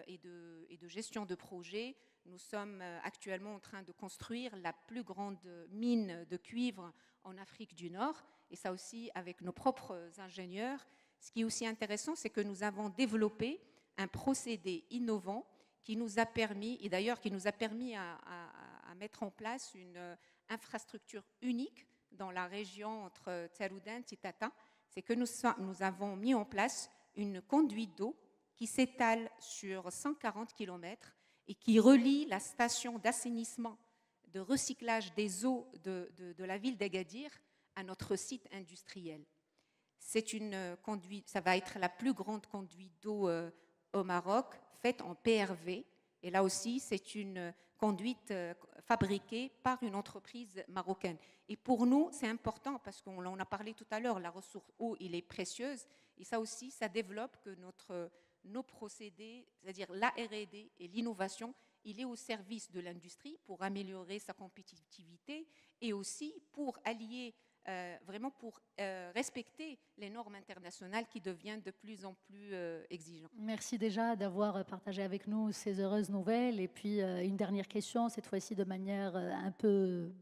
et de gestion de projet, nous sommes actuellement en train de construire la plus grande mine de cuivre en Afrique du Nord, et ça aussi avec nos propres ingénieurs. Ce qui est aussi intéressant, c'est que nous avons développé un procédé innovant qui nous a permis, et d'ailleurs qui nous a permis à mettre en place une infrastructure unique dans la région entre Tsaroudant et Tata. C'est que nous avons mis en place une conduite d'eau qui s'étale sur 140 km et qui relie la station d'assainissement de recyclage des eaux de la ville d'Agadir à notre site industriel. C'est une conduite, ça va être la plus grande conduite d'eau au Maroc, faite en PRV. Et là aussi, c'est une conduite fabriquée par une entreprise marocaine. Et pour nous, c'est important parce qu'on en a parlé tout à l'heure, la ressource eau, il est précieuse. Et ça aussi, ça développe que nos procédés, c'est-à-dire la R&D et l'innovation, il est au service de l'industrie pour améliorer sa compétitivité et aussi pour allier, vraiment pour respecter les normes internationales qui deviennent de plus en plus exigeantes. Merci déjà d'avoir partagé avec nous ces heureuses nouvelles. Et puis une dernière question, cette fois-ci de manière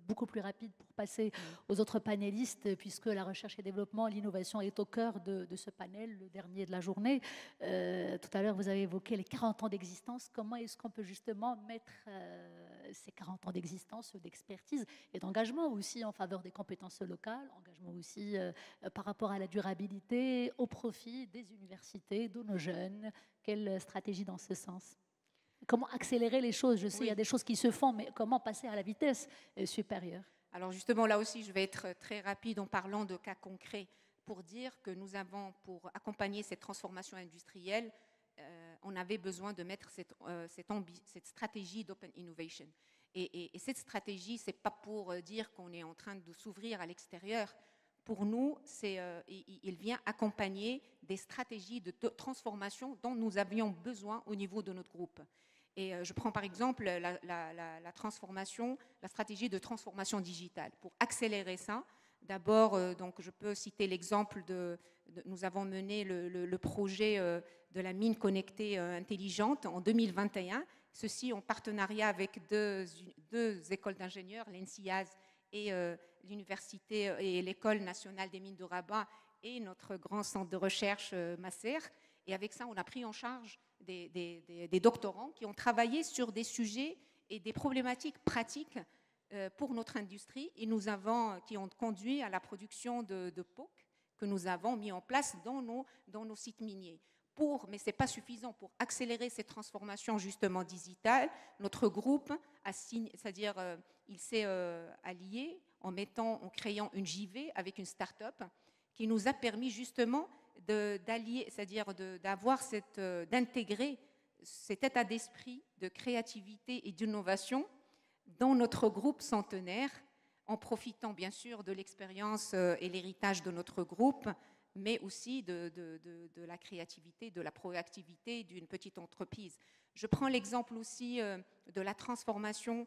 beaucoup plus rapide pour passer aux autres panélistes, puisque la recherche et développement, l'innovation est au cœur de ce panel, le dernier de la journée. Tout à l'heure, vous avez évoqué les 40 ans d'existence. Comment est-ce qu'on peut justement mettre ces 40 ans d'existence, d'expertise et d'engagement aussi en faveur des compétences locales, engagement aussi par rapport à la durabilité, au profit des universités, de nos jeunes? Quelle stratégie dans ce sens? Comment accélérer les choses? Je sais, il y a des choses qui se font, mais comment passer à la vitesse supérieure? Alors justement, là aussi, je vais être très rapide en parlant de cas concrets pour dire que nous avons, pour accompagner cette transformation industrielle, on avait besoin de mettre cette stratégie d'open innovation. Et cette stratégie, ce n'est pas pour dire qu'on est en train de s'ouvrir à l'extérieur. Pour nous, il vient accompagner des stratégies de transformation dont nous avions besoin au niveau de notre groupe. Et je prends par exemple la stratégie de transformation digitale. Pour accélérer ça, d'abord, donc je peux citer l'exemple nous avons mené le projet de la mine connectée intelligente en 2021. Ceci en partenariat avec deux écoles d'ingénieurs, l'ENSIAZ et l'université et l'école nationale des mines de Rabat et notre grand centre de recherche Masser. Et avec ça, on a pris en charge des doctorants qui ont travaillé sur des sujets et des problématiques pratiques pour notre industrie et qui ont conduit à la production de POC que nous avons mis en place dans nos sites miniers. Mais ce n'est pas suffisant. Pour accélérer cette transformation justement digitale, notre groupe il s'est allié en créant une JV avec une start-up qui nous a permis justement d'intégrer cet état d'esprit de créativité et d'innovation dans notre groupe centenaire, en profitant bien sûr de l'expérience et l'héritage de notre groupe, mais aussi de la créativité, de la proactivité d'une petite entreprise. Je prends l'exemple aussi de la transformation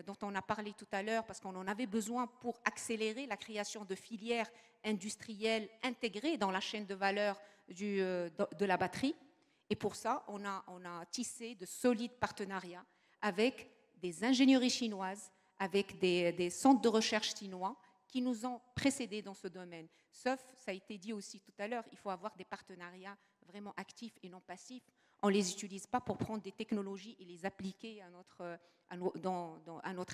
dont on a parlé tout à l'heure, parce qu'on en avait besoin pour accélérer la création de filières industrielles intégrées dans la chaîne de valeur de la batterie. Et pour ça, on a tissé de solides partenariats avec des ingénieries chinoises, avec des centres de recherche chinois qui nous ont précédés dans ce domaine. Sauf, ça a été dit aussi tout à l'heure, il faut avoir des partenariats vraiment actifs et non passifs. On ne les utilise pas pour prendre des technologies et les appliquer à notre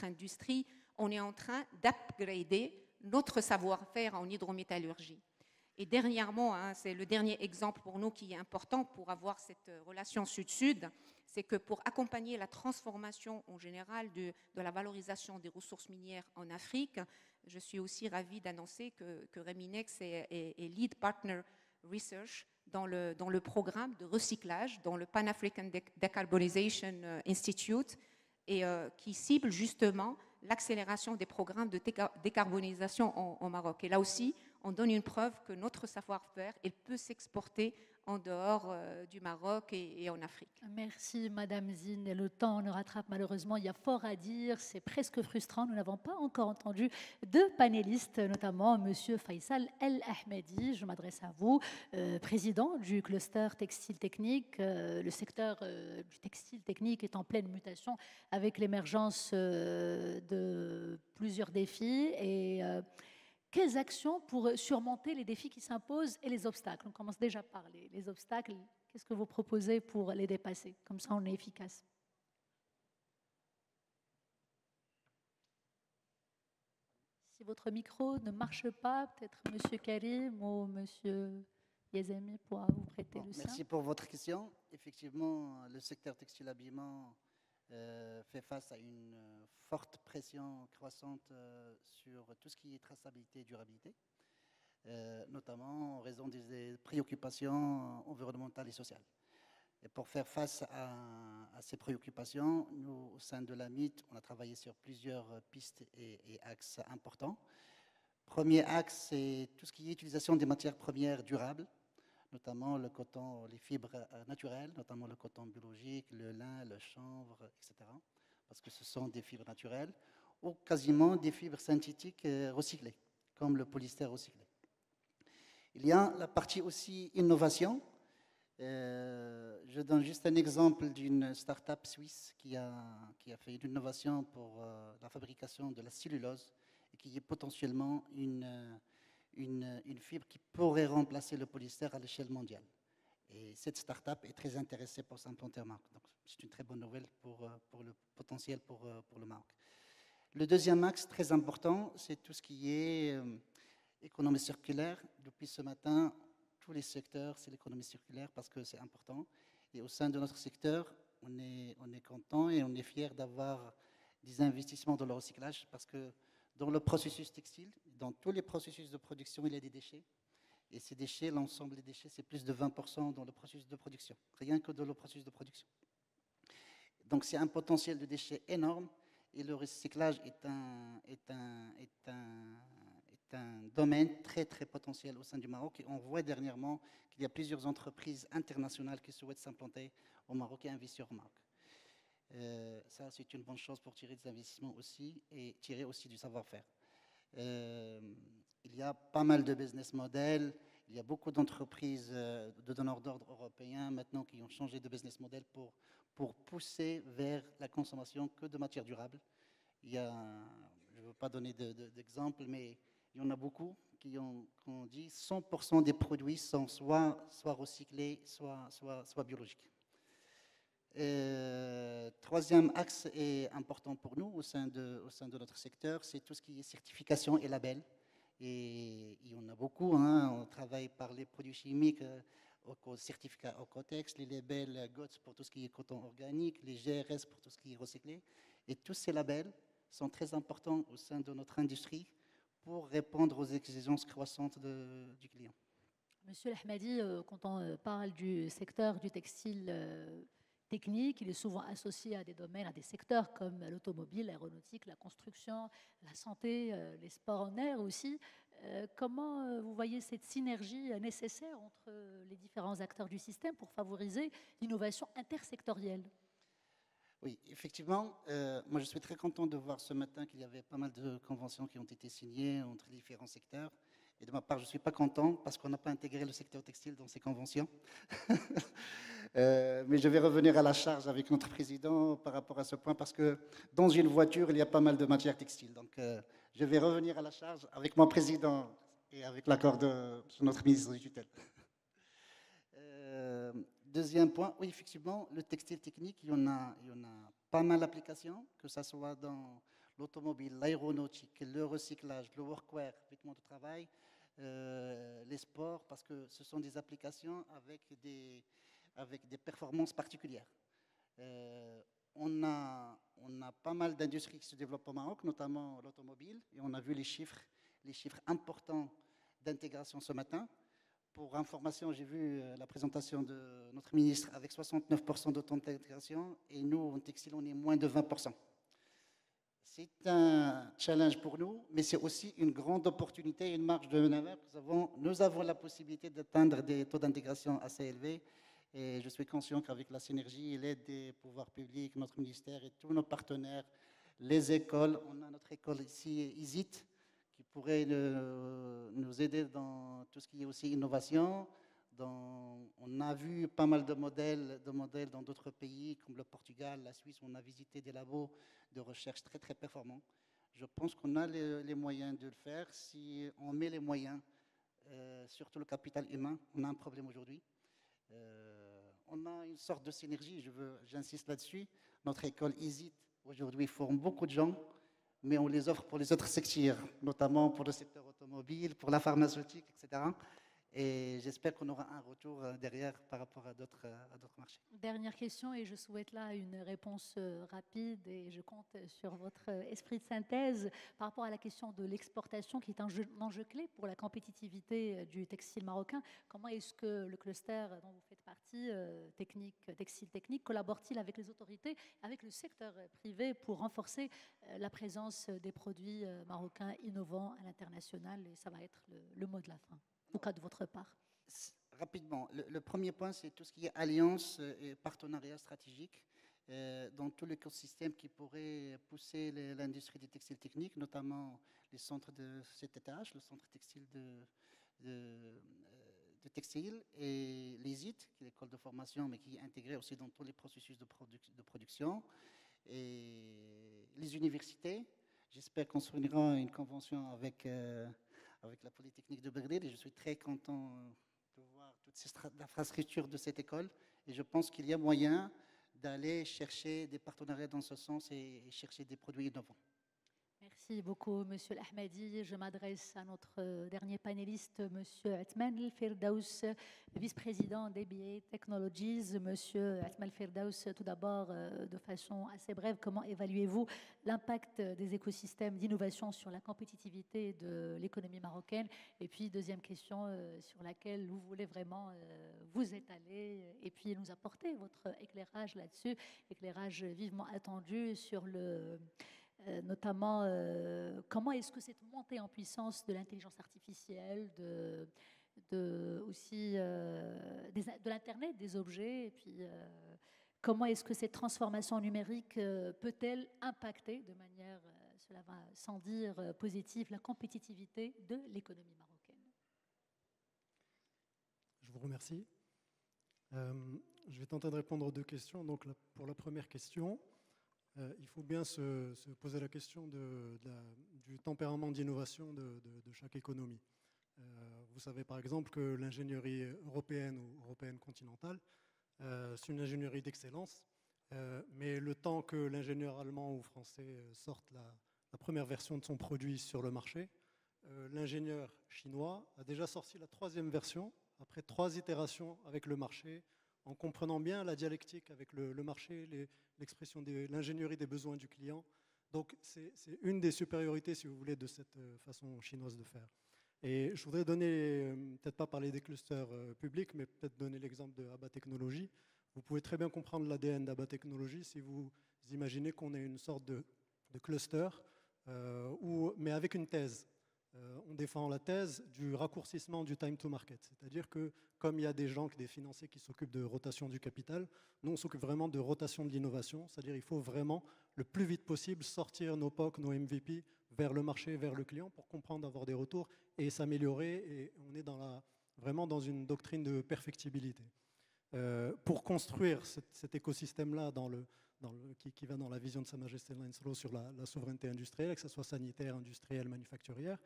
industrie. On est en train d'upgrader notre savoir-faire en hydrométallurgie. Et dernièrement, c'est le dernier exemple pour nous qui est important pour avoir cette relation sud-sud, c'est que pour accompagner la transformation en général de la valorisation des ressources minières en Afrique, je suis aussi ravie d'annoncer que Reminex est lead partner research dans le programme de recyclage, dans le Pan-African Decarbonization Institute, et qui cible justement l'accélération des programmes de décarbonisation au Maroc. Et là aussi, on donne une preuve que notre savoir-faire, il peut s'exporter en dehors du Maroc et en Afrique. Merci Madame Zine. Le temps nous rattrape malheureusement, il y a fort à dire, c'est presque frustrant. Nous n'avons pas encore entendu deux panélistes, notamment Monsieur Faisal El Ahmedi, je m'adresse à vous, président du cluster textile technique. Le secteur du textile technique est en pleine mutation avec l'émergence de plusieurs défis et quelles actions pour surmonter les défis qui s'imposent et les obstacles? On commence déjà par les obstacles. Qu'est-ce que vous proposez pour les dépasser? Comme ça, on est efficace. Si votre micro ne marche pas, peut-être Monsieur Karim ou Monsieur Yazemi pourra vous prêter le sien. Merci pour votre question. Effectivement, le secteur textile-habillement fait face à une forte pression croissante sur tout ce qui est traçabilité et durabilité, notamment en raison des préoccupations environnementales et sociales. Et pour faire face à ces préoccupations, nous, au sein de l'AMIT, on a travaillé sur plusieurs pistes et axes importants. Premier axe, c'est tout ce qui est utilisation des matières premières durables, notamment le coton, les fibres naturelles, notamment le coton biologique, le lin, le chanvre, etc. Parce que ce sont des fibres naturelles, ou quasiment des fibres synthétiques recyclées, comme le polyester recyclé. Il y a la partie aussi innovation. Je donne juste un exemple d'une start-up suisse qui a fait une innovation pour la fabrication de la cellulose et qui est potentiellement une fibre qui pourrait remplacer le polyester à l'échelle mondiale. Et cette start-up est très intéressée pour s'implanter au Maroc. Donc, c'est une très bonne nouvelle pour le potentiel pour le Maroc. Le deuxième axe très important, c'est tout ce qui est économie circulaire. Depuis ce matin, tous les secteurs, c'est l'économie circulaire parce que c'est important. Et au sein de notre secteur, on est content et on est fier d'avoir des investissements dans le recyclage parce que dans le processus textile, dans tous les processus de production, il y a des déchets. Et ces déchets, l'ensemble des déchets, c'est plus de 20% dans le processus de production, rien que dans le processus de production. Donc c'est un potentiel de déchets énorme et le recyclage est un domaine très très potentiel au sein du Maroc. Et on voit dernièrement qu'il y a plusieurs entreprises internationales qui souhaitent s'implanter au Maroc et investir au Maroc. Ça, c'est une bonne chose pour tirer des investissements aussi et tirer aussi du savoir-faire. Il y a pas mal de business models, il y a beaucoup d'entreprises de donneurs d'ordre européens maintenant qui ont changé de business model pour pousser vers la consommation que de matières durables. Il y a, je ne veux pas donner d'exemple, mais il y en a beaucoup qui ont dit 100% des produits sont soit recyclés, soit biologiques. Troisième axe est important pour nous au sein de notre secteur, c'est tout ce qui est certification et label. Et il y en a beaucoup, hein. On travaille par les produits chimiques, au certificat Ocotex, les labels GOTS pour tout ce qui est coton organique, les GRS pour tout ce qui est recyclé. Et tous ces labels sont très importants au sein de notre industrie pour répondre aux exigences croissantes du client. Monsieur Ahmedi, quand on parle du secteur du textile technique, il est souvent associé à des domaines, à des secteurs comme l'automobile, l'aéronautique, la construction, la santé, les sports en air aussi. Comment vous voyez cette synergie nécessaire entre les différents acteurs du système pour favoriser l'innovation intersectorielle? Oui, effectivement, moi je suis très content de voir ce matin qu'il y avait pas mal de conventions qui ont été signées entre les différents secteurs. Et de ma part, je ne suis pas content parce qu'on n'a pas intégré le secteur textile dans ces conventions. Mais je vais revenir à la charge avec notre président par rapport à ce point parce que dans une voiture, il y a pas mal de matières textiles. Donc, je vais revenir à la charge avec mon président et avec l'accord de notre ministre du tutelle. Deuxième point, oui, effectivement, le textile technique, il y en a pas mal d'applications, que ce soit dans l'automobile, l'aéronautique, le recyclage, le workwear, vêtements de travail, les sports, parce que ce sont des applications avec des performances particulières. On a pas mal d'industries qui se développent au Maroc, notamment l'automobile, et on a vu les chiffres importants d'intégration ce matin. Pour information, j'ai vu la présentation de notre ministre avec 69% de taux d'intégration, et nous, en textile, on est moins de 20%. C'est un challenge pour nous, mais c'est aussi une grande opportunité, une marge de manœuvre. Nous avons la possibilité d'atteindre des taux d'intégration assez élevés. Et je suis conscient qu'avec la synergie et l'aide des pouvoirs publics, notre ministère et tous nos partenaires, les écoles, on a notre école ici, ISIT, qui pourrait nous aider dans tout ce qui est aussi innovation. On a vu pas mal de modèles dans d'autres pays, comme le Portugal, la Suisse. On a visité des labos de recherche très, très performants. Je pense qu'on a les moyens de le faire. Si on met les moyens, surtout le capital humain, on a un problème aujourd'hui. On a une sorte de synergie, j'insiste là-dessus. Notre école ISIT, aujourd'hui, forme beaucoup de gens, mais on les offre pour les autres secteurs, notamment pour le secteur automobile, pour la pharmaceutique, etc. Et j'espère qu'on aura un retour derrière par rapport à d'autres marchés. Dernière question, et je souhaite là une réponse rapide, et je compte sur votre esprit de synthèse par rapport à la question de l'exportation, qui est un enjeu clé pour la compétitivité du textile marocain. Comment est-ce que le cluster dont vous faites partie, textile technique, collabore-t-il avec les autorités, avec le secteur privé pour renforcer la présence des produits marocains innovants à l'international? Et ça va être le mot de la fin. En tout cas de votre part. Rapidement, le premier point, c'est tout ce qui est alliance et partenariat stratégique dans tout l'écosystème qui pourrait pousser l'industrie des textiles techniques, notamment les centres de CTTH, le centre textile de textile, et l'ISIT, qui est l'école de formation, mais qui est intégrée aussi dans tous les processus de production, et les universités. J'espère qu'on se réunira une convention avec la Polytechnique de Berlin, et je suis très content de voir toutes ces infrastructures de cette école. Et je pense qu'il y a moyen d'aller chercher des partenariats dans ce sens et chercher des produits innovants. Merci beaucoup, Monsieur L'Ahmadi. Je m'adresse à notre dernier panéliste, Monsieur Atman El-Firdaous, vice-président d'ABA Technologies. Monsieur Atman El-Firdaous, tout d'abord, de façon assez brève, comment évaluez-vous l'impact des écosystèmes d'innovation sur la compétitivité de l'économie marocaine? Et puis, deuxième question sur laquelle vous voulez vraiment vous étaler et puis nous apporter votre éclairage là-dessus, éclairage vivement attendu sur notamment, comment est-ce que cette montée en puissance de l'intelligence artificielle, aussi de l'Internet des objets, et puis comment est-ce que cette transformation numérique peut-elle impacter de manière, cela va sans dire positive, la compétitivité de l'économie marocaine? Je vous remercie. Je vais tenter de répondre aux deux questions. Donc, pour la première question, il faut bien se poser la question du tempérament d'innovation de chaque économie. Vous savez par exemple que l'ingénierie européenne ou européenne continentale, c'est une ingénierie d'excellence, mais le temps que l'ingénieur allemand ou français sorte la première version de son produit sur le marché, l'ingénieur chinois a déjà sorti la troisième version, après 3 itérations avec le marché, en comprenant bien la dialectique avec le marché, l'expression de l'ingénierie des besoins du client. Donc c'est une des supériorités, si vous voulez, de cette façon chinoise de faire. Et je voudrais donner, peut-être pas parler des clusters publics, mais peut-être donner l'exemple de ABA Technologies. Vous pouvez très bien comprendre l'ADN d'ABA Technologies si vous imaginez qu'on est une sorte de cluster, mais avec une thèse. On défend la thèse du raccourcissement du time to market. C'est-à-dire que comme il y a des gens, des financiers qui s'occupent de rotation du capital, nous on s'occupe vraiment de rotation de l'innovation. C'est-à-dire qu'il faut vraiment le plus vite possible sortir nos POC, nos MVP vers le marché, vers le client pour comprendre, avoir des retours et s'améliorer. Et on est vraiment dans une doctrine de perfectibilité. Pour construire cet écosystème-là qui va dans la vision de Sa Majesté Lancelot sur la souveraineté industrielle, que ce soit sanitaire, industrielle, manufacturière,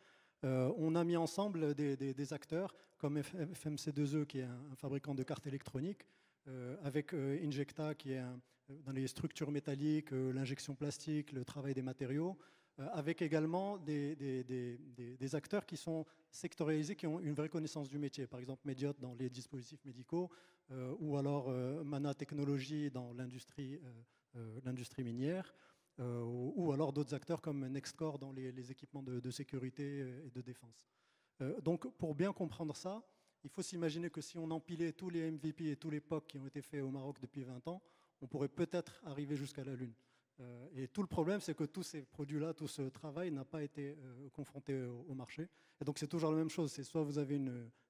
on a mis ensemble des acteurs comme FMC2E, qui est un fabricant de cartes électroniques, avec Injecta, qui est dans les structures métalliques, l'injection plastique, le travail des matériaux, avec également des acteurs qui sont sectorialisés, qui ont une vraie connaissance du métier. Par exemple, Mediot dans les dispositifs médicaux, ou alors Mana Technologies dans l'industrie minière, ou alors d'autres acteurs comme Nextcore dans les équipements de sécurité et de défense. Donc, pour bien comprendre ça, il faut s'imaginer que si on empilait tous les MVP et tous les POC qui ont été faits au Maroc depuis 20 ans, on pourrait peut-être arriver jusqu'à la Lune. Et tout le problème, c'est que tous ces produits-là, tout ce travail n'a pas été confronté au marché. Et donc, c'est toujours la même chose. C'est soit vous avez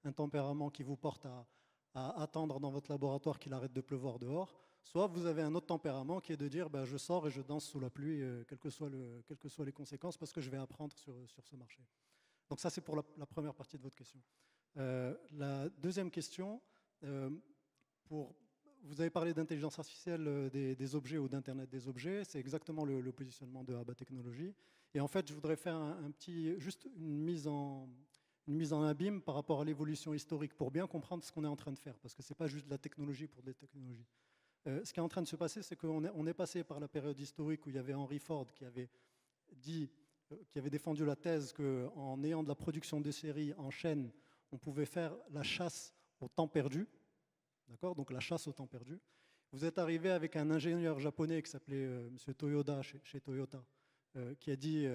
un tempérament qui vous porte à attendre dans votre laboratoire qu'il arrête de pleuvoir dehors, soit vous avez un autre tempérament qui est de dire je sors et je danse sous la pluie, quelles que soient les conséquences, parce que je vais apprendre sur ce marché. Donc ça, c'est pour la première partie de votre question. La deuxième question, vous avez parlé d'intelligence artificielle des objets ou d'Internet des objets, c'est exactement le positionnement de Abba Technologies. Et en fait, je voudrais faire juste une mise en abîme par rapport à l'évolution historique pour bien comprendre ce qu'on est en train de faire, parce que ce n'est pas juste de la technologie pour des technologies. Ce qui est en train de se passer, c'est qu'on est passé par la période historique où il y avait Henry Ford qui avait défendu la thèse qu'en ayant de la production de série en chaîne, on pouvait faire la chasse au temps perdu. D'accord ? Donc la chasse au temps perdu. Vous êtes arrivé avec un ingénieur japonais qui s'appelait M. Toyoda chez Toyota, qui a dit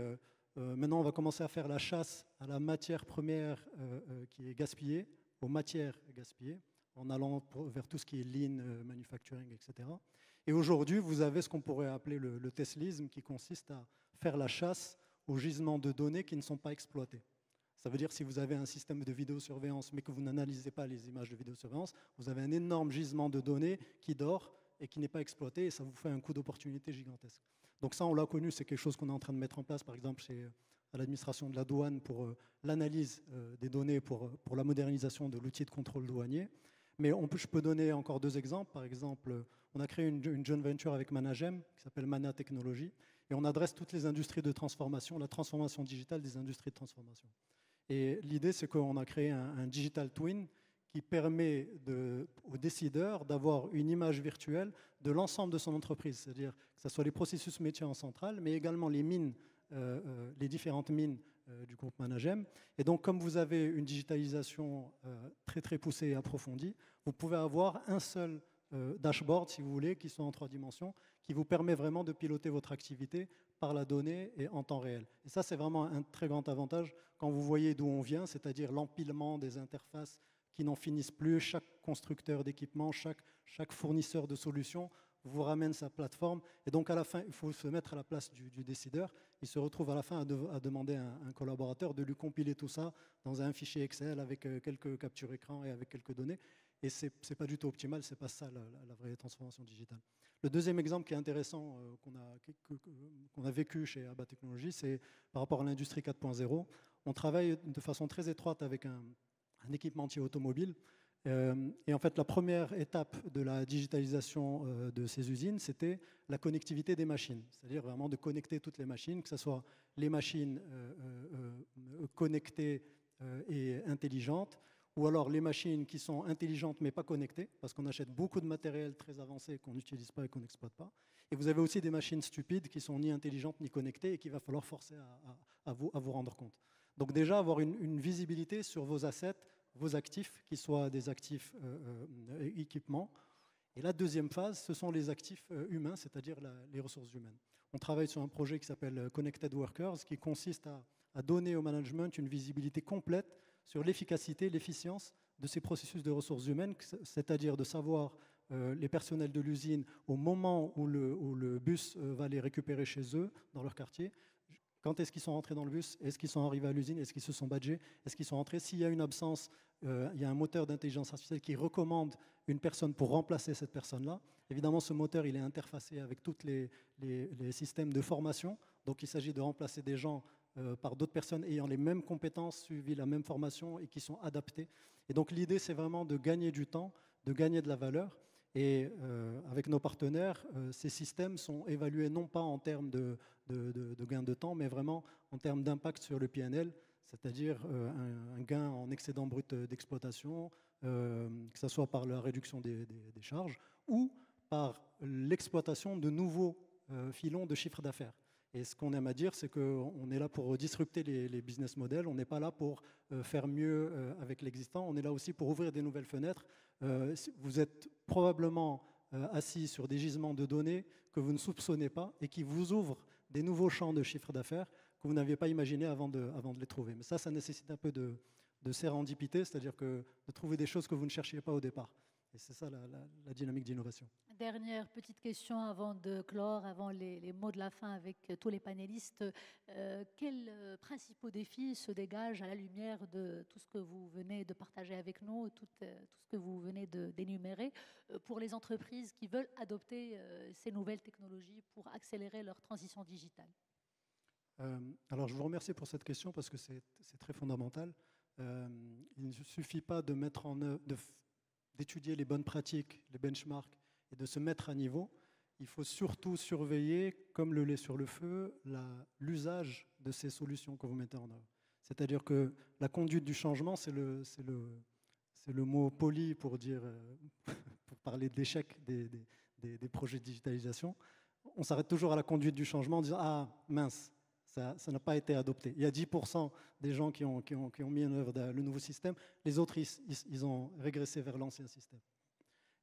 maintenant on va commencer à faire la chasse à la matière première qui est gaspillée, aux matières gaspillées, en allant vers tout ce qui est lean manufacturing, etc. Et aujourd'hui, vous avez ce qu'on pourrait appeler le teslisme, qui consiste à faire la chasse aux gisements de données qui ne sont pas exploités. Ça veut dire si vous avez un système de vidéosurveillance mais que vous n'analysez pas les images de vidéosurveillance, vous avez un énorme gisement de données qui dort et qui n'est pas exploité et ça vous fait un coût d'opportunité gigantesque. Donc ça, on l'a connu, c'est quelque chose qu'on est en train de mettre en place, par exemple, à l'administration de la douane pour l'analyse des données pour la modernisation de l'outil de contrôle douanier. Mais je peux donner encore deux exemples. Par exemple, on a créé une joint venture avec Managem qui s'appelle Mana Technologies et on adresse toutes les industries de transformation, la transformation digitale des industries de transformation. Et l'idée, c'est qu'on a créé un digital twin qui permet aux décideurs d'avoir une image virtuelle de l'ensemble de son entreprise, c'est-à-dire que ce soit les processus métiers en centrale, mais également les mines, les différentes mines du groupe Managem. Et donc, comme vous avez une digitalisation très très poussée et approfondie, vous pouvez avoir un seul dashboard, si vous voulez, qui sont en 3 dimensions, qui vous permet vraiment de piloter votre activité par la donnée et en temps réel. Et ça, c'est vraiment un très grand avantage quand vous voyez d'où on vient, c'est-à-dire l'empilement des interfaces qui n'en finissent plus. Chaque constructeur d'équipement, chaque fournisseur de solutions vous ramène sa plateforme. Et donc, à la fin, il faut se mettre à la place du décideur. Il se retrouve à la fin à demander à un collaborateur de lui compiler tout ça dans un fichier Excel avec quelques captures écran et avec quelques données. Et ce n'est pas du tout optimal, ce n'est pas ça la vraie transformation digitale. Le deuxième exemple qui est intéressant, qu'on a vécu chez Abba Technologies, c'est par rapport à l'industrie 4.0. On travaille de façon très étroite avec un équipementier automobile. Et en fait, la première étape de la digitalisation de ces usines, c'était la connectivité des machines. C'est-à-dire vraiment de connecter toutes les machines, que ce soit les machines connectées et intelligentes, ou alors les machines qui sont intelligentes mais pas connectées, parce qu'on achète beaucoup de matériel très avancé qu'on n'utilise pas et qu'on n'exploite pas. Et vous avez aussi des machines stupides qui sont ni intelligentes ni connectées et qu'il va falloir forcer à vous rendre compte. Donc déjà, avoir une visibilité sur vos assets, vos actifs, qui soient des actifs équipements. Et la deuxième phase, ce sont les actifs humains, c'est-à-dire les ressources humaines. On travaille sur un projet qui s'appelle Connected Workers, qui consiste à donner au management une visibilité complète sur l'efficacité, l'efficience de ces processus de ressources humaines, c'est-à-dire de savoir les personnels de l'usine au moment où le bus va les récupérer chez eux, dans leur quartier. Quand est-ce qu'ils sont rentrés dans le bus? Est-ce qu'ils sont arrivés à l'usine? Est-ce qu'ils se sont badgés? Est-ce qu'ils sont rentrés? S'il y a une absence, il y a un moteur d'intelligence artificielle qui recommande une personne pour remplacer cette personne-là. Évidemment, ce moteur, il est interfacé avec tous les systèmes de formation. Donc, il s'agit de remplacer des gens par d'autres personnes ayant les mêmes compétences, suivi la même formation et qui sont adaptés. Et donc, l'idée, c'est vraiment de gagner du temps, de gagner de la valeur. Et avec nos partenaires, ces systèmes sont évalués non pas en termes de gain de temps, mais vraiment en termes d'impact sur le PNL, c'est-à-dire un gain en excédent brut d'exploitation, que ce soit par la réduction des charges ou par l'exploitation de nouveaux filons de chiffre d'affaires. Et ce qu'on aime à dire, c'est qu'on est là pour disrupter les business models, on n'est pas là pour faire mieux avec l'existant, on est là aussi pour ouvrir des nouvelles fenêtres. Vous êtes probablement assis sur des gisements de données que vous ne soupçonnez pas et qui vous ouvrent des nouveaux champs de chiffre d'affaires que vous n'aviez pas imaginé avant de les trouver. Mais ça nécessite un peu de sérendipité, c'est-à-dire de trouver des choses que vous ne cherchiez pas au départ. Et c'est ça la dynamique d'innovation. Dernière petite question avant de clore, avant les mots de la fin avec tous les panélistes. Quels principaux défis se dégagent à la lumière de tout ce que vous venez de partager avec nous, tout ce que vous venez d'énumérer, pour les entreprises qui veulent adopter ces nouvelles technologies pour accélérer leur transition digitale? Alors, je vous remercie pour cette question parce que c'est très fondamental. Il ne suffit pas de mettre en œuvre, d'étudier les bonnes pratiques, les benchmarks et de se mettre à niveau. Il faut surtout surveiller, comme le lait sur le feu, l'usage de ces solutions que vous mettez en œuvre. C'est-à-dire que la conduite du changement, c'est le mot poli pour parler de l'échec des projets de digitalisation. On s'arrête toujours à la conduite du changement en disant « Ah, mince !» Ça n'a pas été adopté. Il y a 10% des gens qui ont mis en œuvre le nouveau système. Les autres, ils ont régressé vers l'ancien système.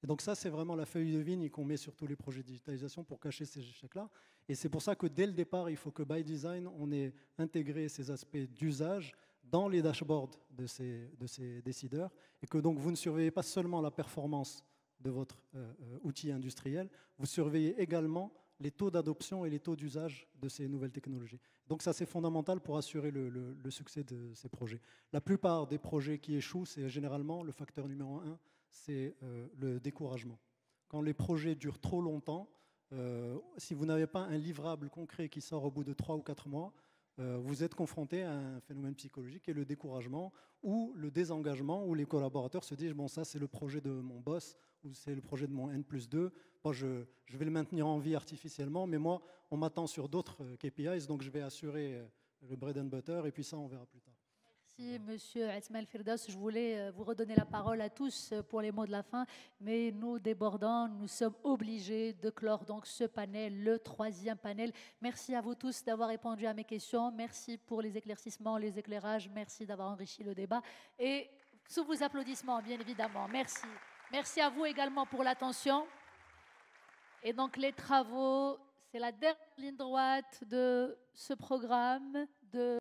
Et donc ça, c'est vraiment la feuille de vigne qu'on met sur tous les projets de digitalisation pour cacher ces échecs-là. Et c'est pour ça que dès le départ, il faut que by design, on ait intégré ces aspects d'usage dans les dashboards de ces décideurs et que donc vous ne surveillez pas seulement la performance de votre outil industriel, vous surveillez également les taux d'adoption et les taux d'usage de ces nouvelles technologies. Donc ça, c'est fondamental pour assurer le succès de ces projets. La plupart des projets qui échouent, c'est généralement le facteur numéro 1, c'est le découragement. Quand les projets durent trop longtemps, si vous n'avez pas un livrable concret qui sort au bout de 3 ou 4 mois, vous êtes confronté à un phénomène psychologique qui est le découragement ou le désengagement, où les collaborateurs se disent « bon, ça c'est le projet de mon boss » ou c'est le projet de mon N+2, bon, je vais le maintenir en vie artificiellement, mais moi, on m'attend sur d'autres KPIs, donc je vais assurer le bread and butter, et puis ça, on verra plus tard. Merci, Monsieur Asma Firdaus. Je voulais vous redonner la parole à tous pour les mots de la fin, mais nous débordons, nous sommes obligés de clore donc ce panel, le 3e panel. Merci à vous tous d'avoir répondu à mes questions. Merci pour les éclaircissements, les éclairages. Merci d'avoir enrichi le débat. Et sous vos applaudissements, bien évidemment. Merci. Merci à vous également pour l'attention. Et donc les travaux, c'est la dernière ligne droite de ce programme de